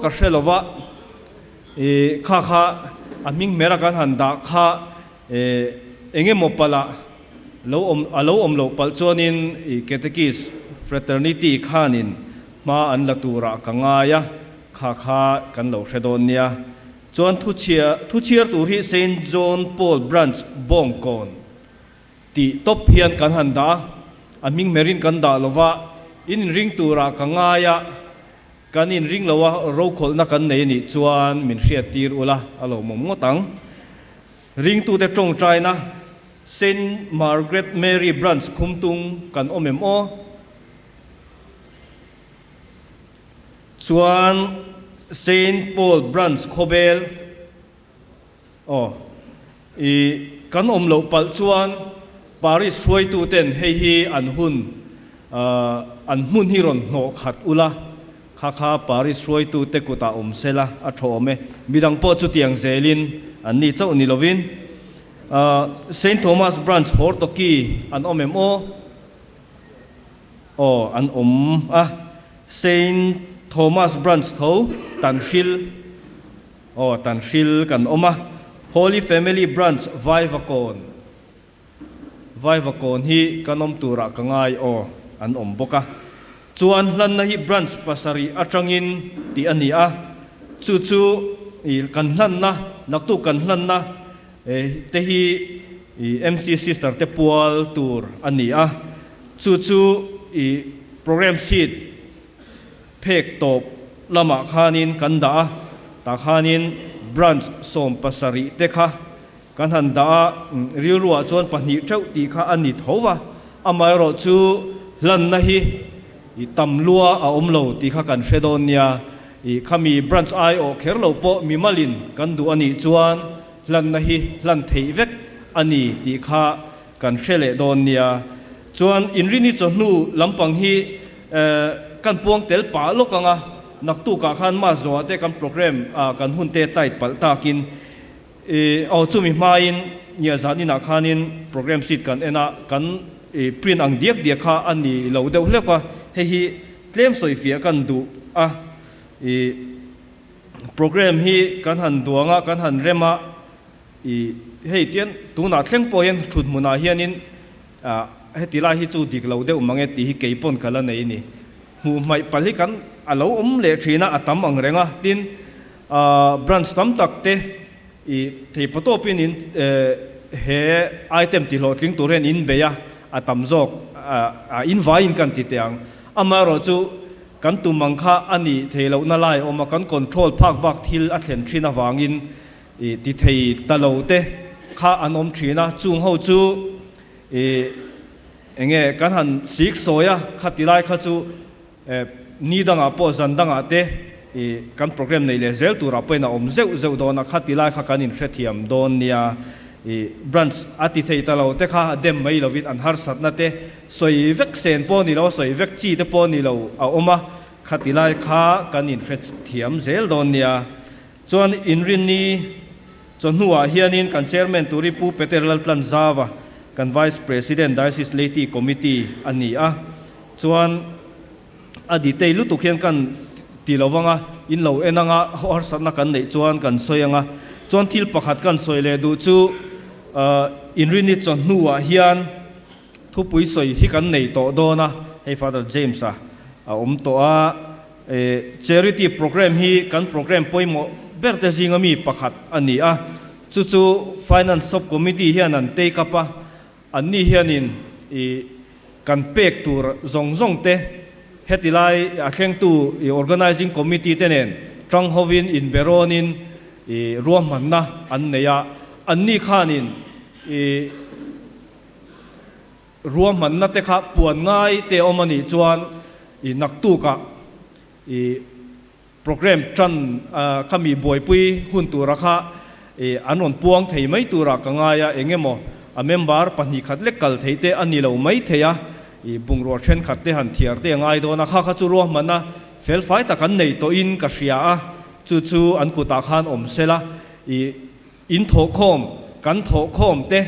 กับเชลวะข้ามิงเมรักันหันดาข้าเองมปละเราเราปัลจวนินเกตกิสเฟรเตอร์นิตี้ข้านินมาอันละตูระกังไงข้ากันเราเชดอนเนียจวนทุเชียร์ตูรีเซนต์จอห์นพอลบรันช์บองกอนตีทบเพียนกันหันดามิงเมรินกันดาลวะอินริงตูระกังไงกันอินริงลวะเราขลนักกันในนี่จวนมินเชียตีรุละอารมณ์มตังริงตูเตจงใจนะเซนต์มาร์กาเร็ตแมรี่บรันช์คุมตุงกันจวนเซนต์พอลบรันช์โคเบลกันโลปัลจวนปาริสช่วยตูเต็นให้อันหุ่นฮิรอนโนขัดอุละข้าปาริสช่วยตูเตกุตาเซละอัฐโอเมบิดังโปจุติยังเซลินอันนี้เจ้านิโลวินเซนต์โทมัสบรันช์ฮอร์ตกีอันอันเซนต์โทมัสบรันช์เท่าตันฟิลกันHoly Family Branch ไววากอนฮีกันตูระกังไงอันบกะจวนลันนะฮี branch ภาษารีอัจฉรินที่อันนี้จู่กันลันนะนักตุกันลันนะเตฮี MC Sister เตปัวลตูร์อันนี้จู่โปรแกรมซีดเพกตบละมาขานินกันดาตาขานินbranch ส่งภาษารีเตค่ะกันหันดาริรัวจวนปนิเจ้าตีข้าอันนี้เท่าวะมายรอจูลันนะฮีตำลัวโลตีข้ากันเฟดอนเนียข้ามีบรันช์ไอโอเคร์โลโปมีมาลินกันดูอันนี้จวนลันนะฮีลันเทเวกอันนี้ตีข้ากันเฟเลดอนเนียจวนอินรินิจนูลำปังฮีกันพวงเตลป่าโลกังนักตู้กาขันมาจวดเตกันโปรแกรมกันหุ่นเตไตปัลตากินจุมิมาอินเนี่ยจานินักขันินโปรแกรมสิทธิ์กันกันปริ้นอังเดียข้าอันนี้เราเดาเรียกว่าเฮีเคลมสวยเฟียกันดูโปรแกรมฮีกันหันดวงกันหันเรมาเฮีเตียนตัวนักเล่นโปรยันชุดมุนาเฮียนินเฮติลาฮิจูดิกเราเดามังเอติฮิเกยปนกันละในนี่หูไม่ปลิกันเราเละทีน่ะตั้มอังเรงดินบรันสตั้มตักเตที่ประตูปินินเฮไอเทมที่เราทิ้งตัวเรนอินเบียตั้มจอกอินวายอินกันติดยังมารอจูกันตุมังค่าอันนี้ที่เราหน้าไล่มากันคอนโทรลภาคบักทิลอัตเลนทรีนาวางินที่ตะเราเต kha anom thina chung ho chu enge kan han sik soya khatilai kha chu ni danga po zan danga te kan program nei le zel tura poina om zeu dona khatilai kha kanin hrethiam don nia branch ati thei talo te kha dem mai lovin an har sat na te soi vek sen po ni lo soi vek chi te po ni lo a oma khatilai kha kanin hrethiam zel don nia chuan inrin ni chon huwa hianin kan chairman turi pu peterlal tlan zawa kan vice president diocese leti committee ani a chuan adi tei lu tu khian kan tilawanga in lo enanga har satna kan nei chuan kan soyanga chuan thil pakhat kan soile du chu inrin ni chon huwa hian thu pui soi hi kan nei to dona hey Father James a to a charity program hi kan program poimo berte zingami pakhat ani a chu finance subcommittee hian an take up a anni hianin kan pek tur zong te hetilai a thleng tu organizing committee tenen trang hovin in beronin ruam manna an neya anni khanin ruam manna te kha puan ngai te omani chuan naktu ka program tran kami boipui hun tu rakha anon puang thei mai tura kangaya engemo a member pani khat lekal theite ani lo mai theya bungro then khatte han thiar te ngai do na kha chu ro mana fel fai ta kan nei to in ka hria a chu an kuta khan om sela in tho khom kan tho khom te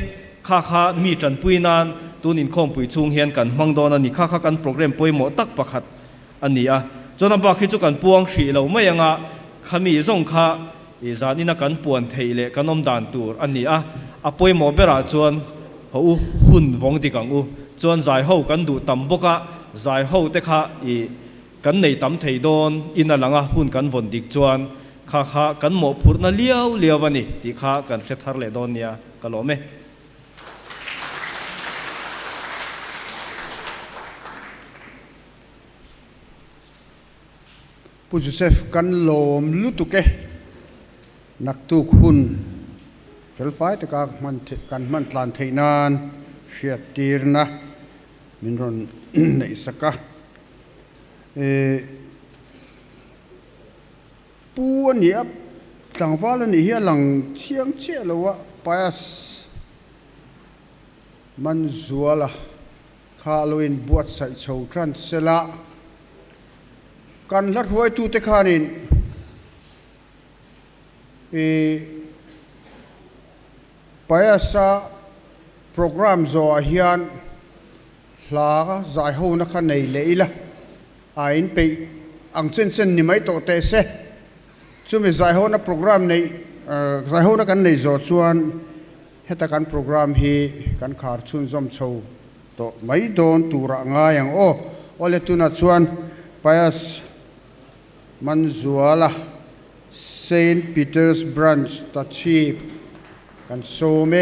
kha mi tran puinan tunin khom pui chung hian kan mang don ani kha kan program poimo tak pakhat ani a chona ba khi chu kan puang hri lo mai anga khami zong kha zanina kan puan theile kanom dan tur ani a apoi mo bera chuan ho hun wong ti kang u chuan zai ho kan du tam boka zai ho te kha kan nei tam thei don in alanga hun kan von dik chuan kha kan mo phurna liao ani ti kha kan hre thar le don nia kalome Pu Joseph kan lom lutuke nak tu hun fel fai te ka kan man tlan theinan hriat tirna min ron nei saka pu ani ap tlangwal ani hi lang chiang che lowa payas man zuala khaloin buat sai chou tran sela kan lat huai tu te khanin payasa program zo hian hla zai ho na kha nei leila ain pe ang chen ni mai to te se chumi zai ho na program nei zai ho na kan nei zo chuan heta kan program hi kan khar chun zom chho to mai don tura nga yang ole tu na chuan payas Manzuala St. Peter's branch ta chief kan some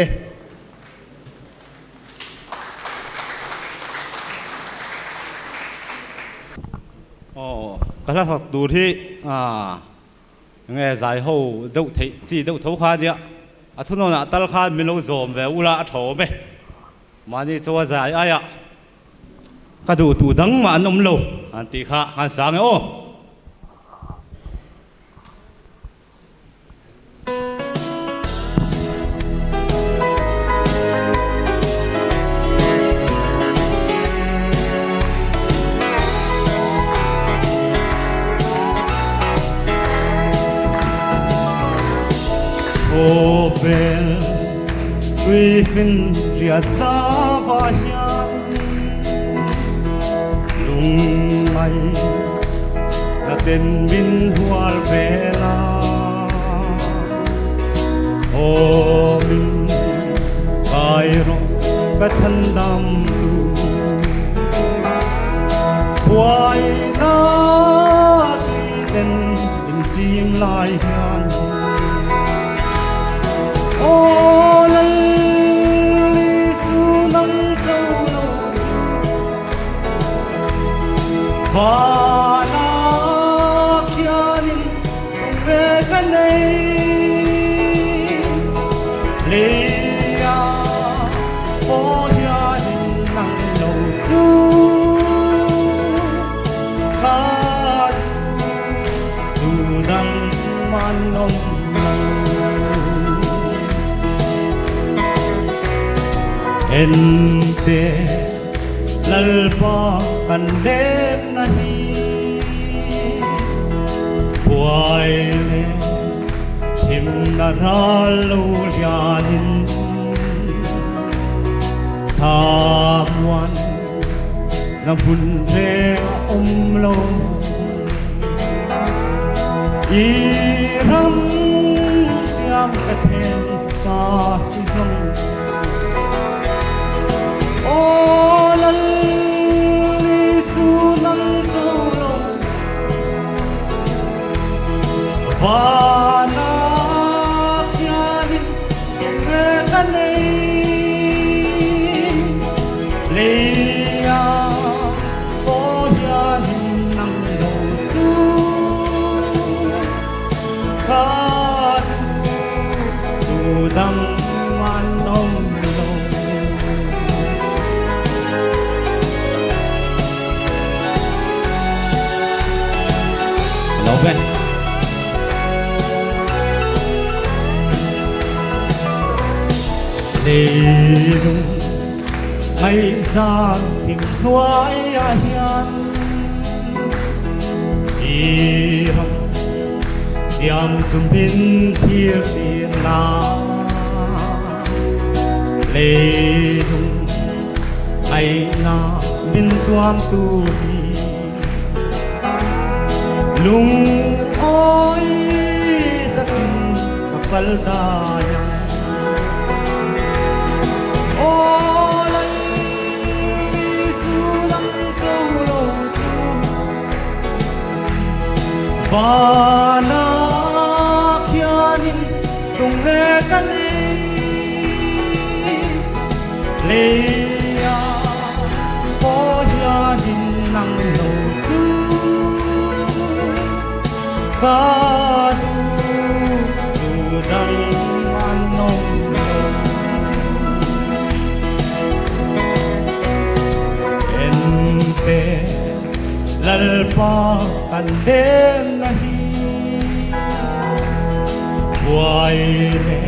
kala sak tu thi nge zai ho deu thei chi deu tho kha dia athuno na tal kha milo zom ve ula tho me mani chawa zai aya ka du tu dang ma nom lo an ti kha han sang Open within riat savahyan lung mai na ten min hual vela o min kairo ka chandam tu huai na ten in chim lai hian Bala kianin veganay manom ente lalpa kandem nahi buaile him naralu yanin thamwan na bunre umlo iram yam kathen ka isong olal sunang solo vana kyanin vekanei leya oyanin nang lo chu udang manom lo lâu về lelung hay gian tìm nuôi hiền iram tiam zum bin thier tin na lelung hay na bin tuam tu hi lung oi takin kapal dayang olay sulang cholo chu vana kyanin tunge kane leya oyanin nang lo chu kadu udang manom ente lalpa kandem nahi buaile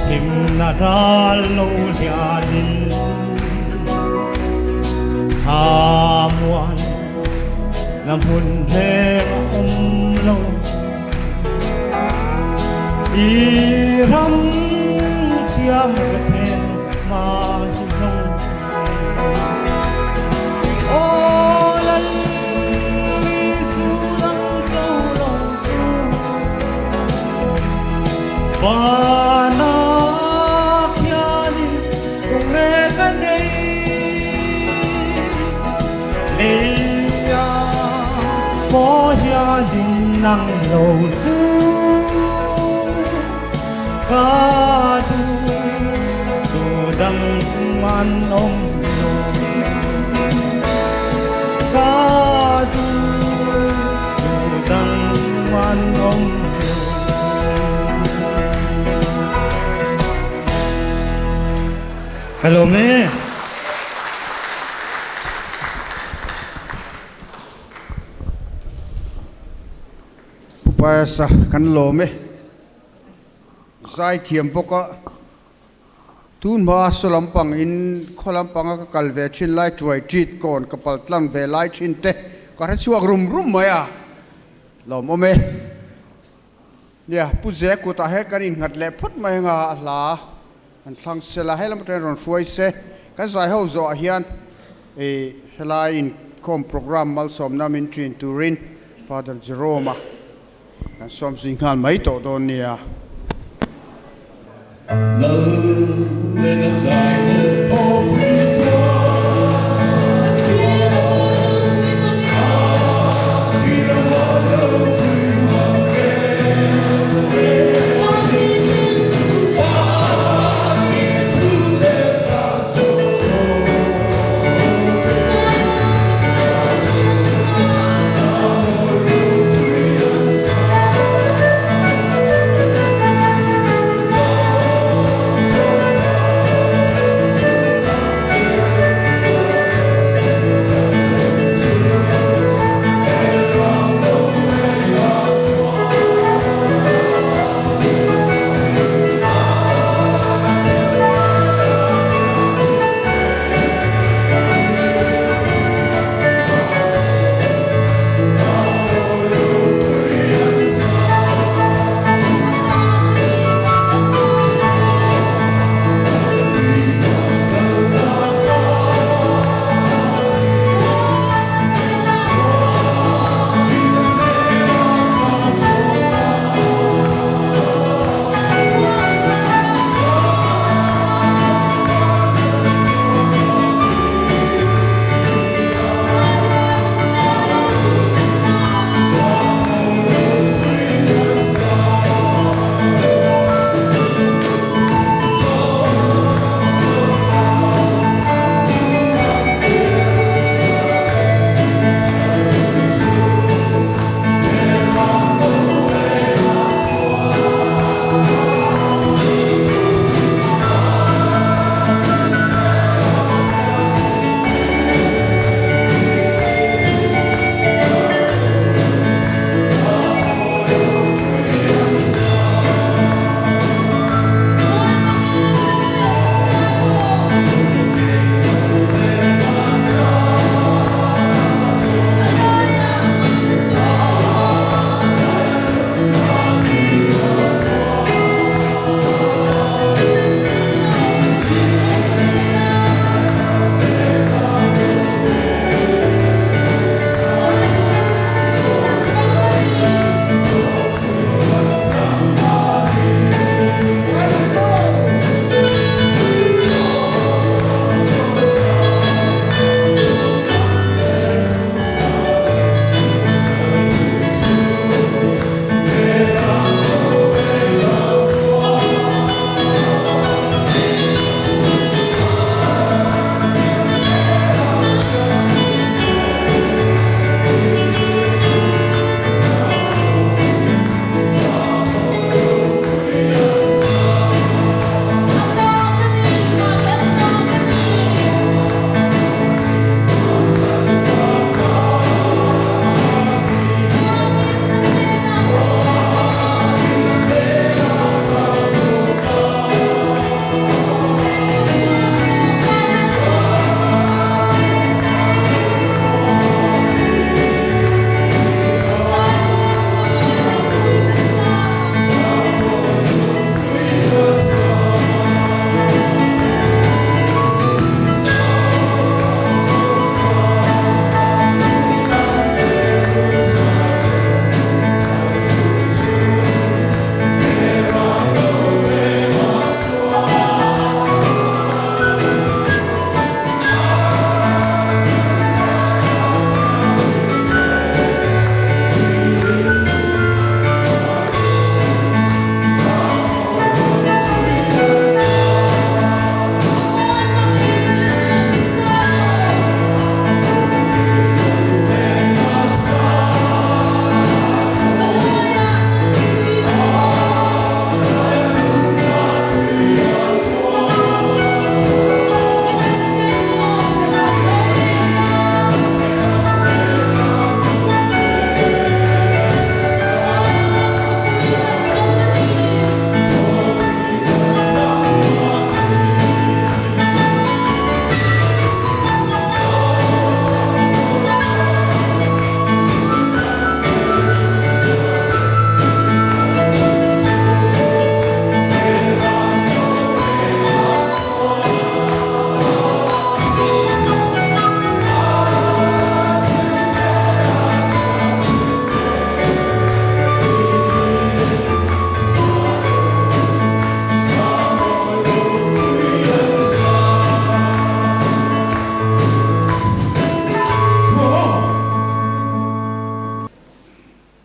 him nadalo yanin thamwan namun umlo iram tiam kathen ma hisong olal sulang cholo chu vana kyanin tunge kanei leya moyanin nang lo chu kadu sudang manom kadu sudang manom hello me pupasa kan lo me zai thiam poka tun ma solampang in kholampanga ka kalve thin lai tuai tit kon kapal tlang ve lai thin te ka ra chuak rum maya lo mo me nia pu je ku ta he kan in ngat le phut mai nga la an thlang se la helam ten ron suai se kan zai ho zo hian e helai in kom program mal som nam in trin turin Father Jerome kan som sing han mai to don nia lên dài ôm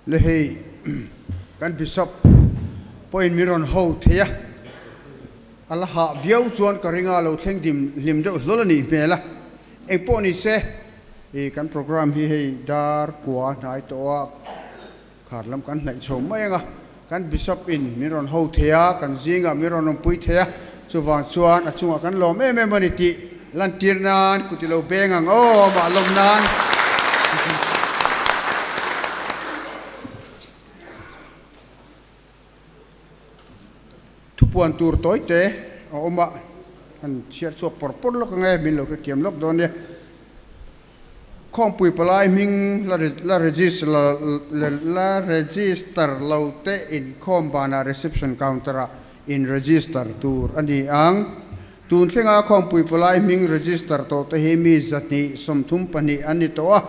le hei kan bishop point miron ho thea ala ha viau chuan karinga lo thleng dim lim deuh hlolani mela eng po ni se e kan program hi hei dar kwa nai to a khar lam kan nai chom mai nga kan bishop in miron ho thea kan zinga miron on pui thea chuwang chuan achunga kan lom em em ani ti lan tirnan kutilo bengang o ma lom nan puan tur toy te oma an chiar chu por lo ka nge min lo ke kem lok don ne khom pui palai ming la register lo te in khom bana reception counter in register tur ani ang tun thenga khom pui palai ming register to te he mi zatni som thum pani ani to a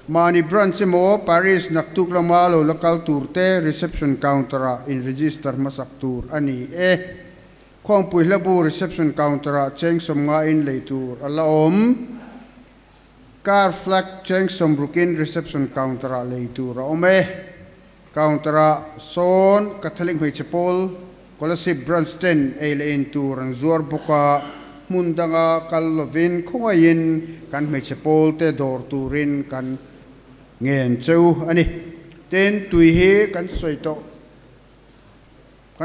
mani branch mo Paris naktuk lamalo local tour te reception counter in register masak tour ani e khom pui labu reception counter cheng som nga in leitur alaom car flag cheng som rukin reception counter leitur ome counter son Catholic Hoi Chapel Colosseum branch 10 in tour an zuar buka mundanga kallovin khongain kan Hoi Chapel te dor turin kan nghen cheu ani ten tui he kan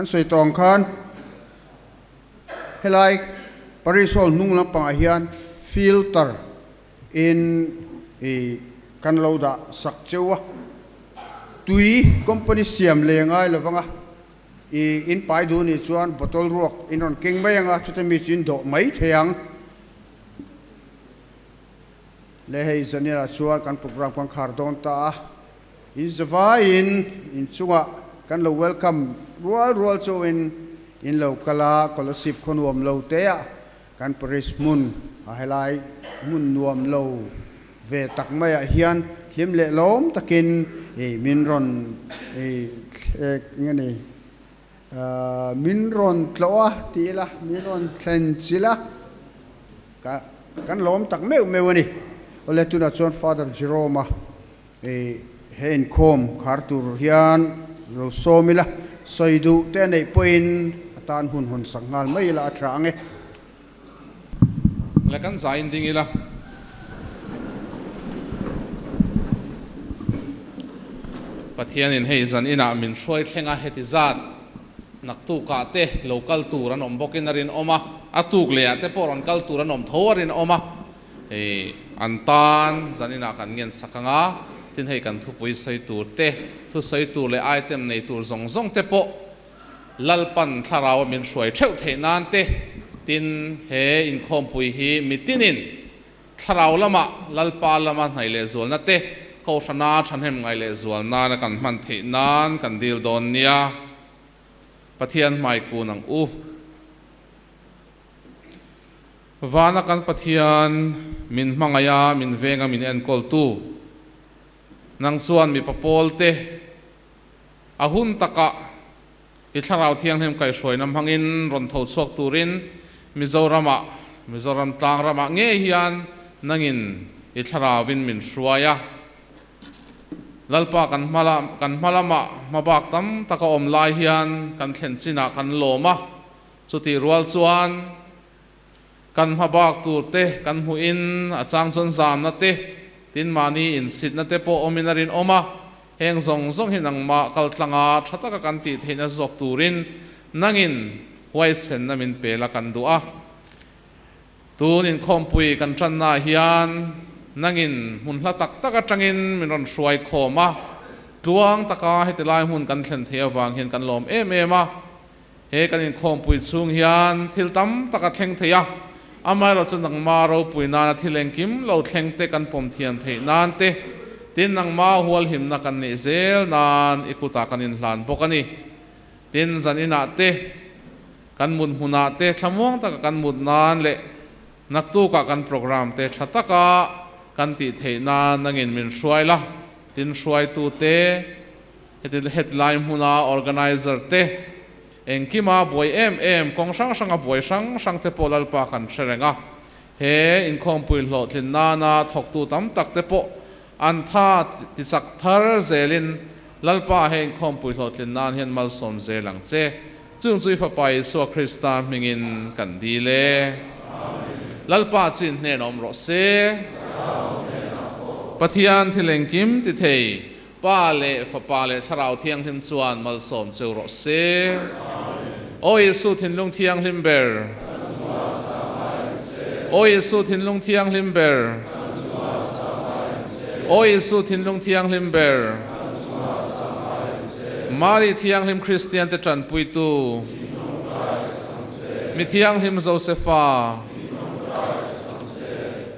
soi tong khan helai parisol nung lampang hian filter in kan loda sak chewa tui company siam lengai lawanga in pai du ni chuan bottle ruak in on king bayanga chutami chin do mai theang le hei zania chua kan program kan khar don ta in zawai in chunga kan lo welcome rual cho in lo kala kolosip khonwam lo te a kan paris mun a helai mun nuam lo ve tak mai a hian hlim le lom takin min ron ngani min ron tloa ti la min ron tlen chila kan lom tak meu ani ole tuna chon Father Jerome hen khom khartur hian ro somila soidu te nei poin atan hun sangal mai la atrange la kan zain dingila pathian in hei zan ina min shroi thlenga hetizat naktu ka te local tur an ombokin arin oma atuk le ate poron kal tur an om thorin oma antan zanina kan ngen sakanga tin hei kan thu pui sei tur te thu sei tur le item nei tur zong te po lalpan tharaw min shroi theu theinan te tin he in khom pui hi mitinin tharaw lama lalpa lama hnai le zol na te ko thana thanhem ngai le zol na na kan man theinan kan dil don nia pathian mai ku nang u vana kan pathian min mangaya min venga min en kol tu nang chuan mi papol te ahun taka i tharau thiang hem kai shroi nam hangin ron tho chuak turin mizoram tlang rama nge hian nangin i tharawin min shruaya lalpa kan malama mabak tam taka om lai hian kan thlen china kan loma chuti rual chuan kan mabak tur te kan hu in achang chon zam na te tin mani in sit na te po ominarin oma heng zong hinang ma kal tlanga thataka kan ti theina zok turin nangin wai sen na min pela kan du'a tunin khompui kan channa hian nangin mun hla tak taka tangin min ron hruai khoma tuang taka hetilai mun kan thlen thei awang hin kan lom em a he kan in khompui chung hian thil tam taka thleng theia amai ro chun nang ma ro puina na thileng kim lo thleng te kan pom thian thei nan te tin nang ma hual him na kan ni zel nan ikuta kan in hlan bokani tin zanina te kan mun huna te thamong taka kan mut nan le naktu ka kan program te thataka kan ti theina nangin min hruai la tin hruai tu te headline huna organizer te engkima boy em kong sang boy sang te polal pa kan serenga he in khompui hlo thlin na thok tu tam tak te po an tha ti chak thar zelin lalpa heng khom pui hlot lin nan hian mal som ze lang che chung chui fa pai so Krista mingin kan di le lalpa chin hne nom ro se pathian thileng kim ti thei pa le fa pa le tharau thiang him chuan mal som cheu ro se o Yesu thin lung thiang him ber o Yesu thin lung thiang him ber o Yesu thin lung thiang him ber Mari thiang him Christian te tran pui tu mi thiang him Josepha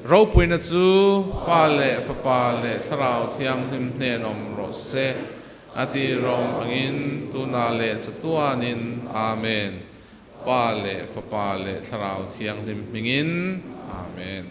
ro pui na chu pa le fa pa le tharau thiang him hne nom ro se ati rom angin tu na le chatuanin amen pa le fa pa le tharau thiang him mingin amen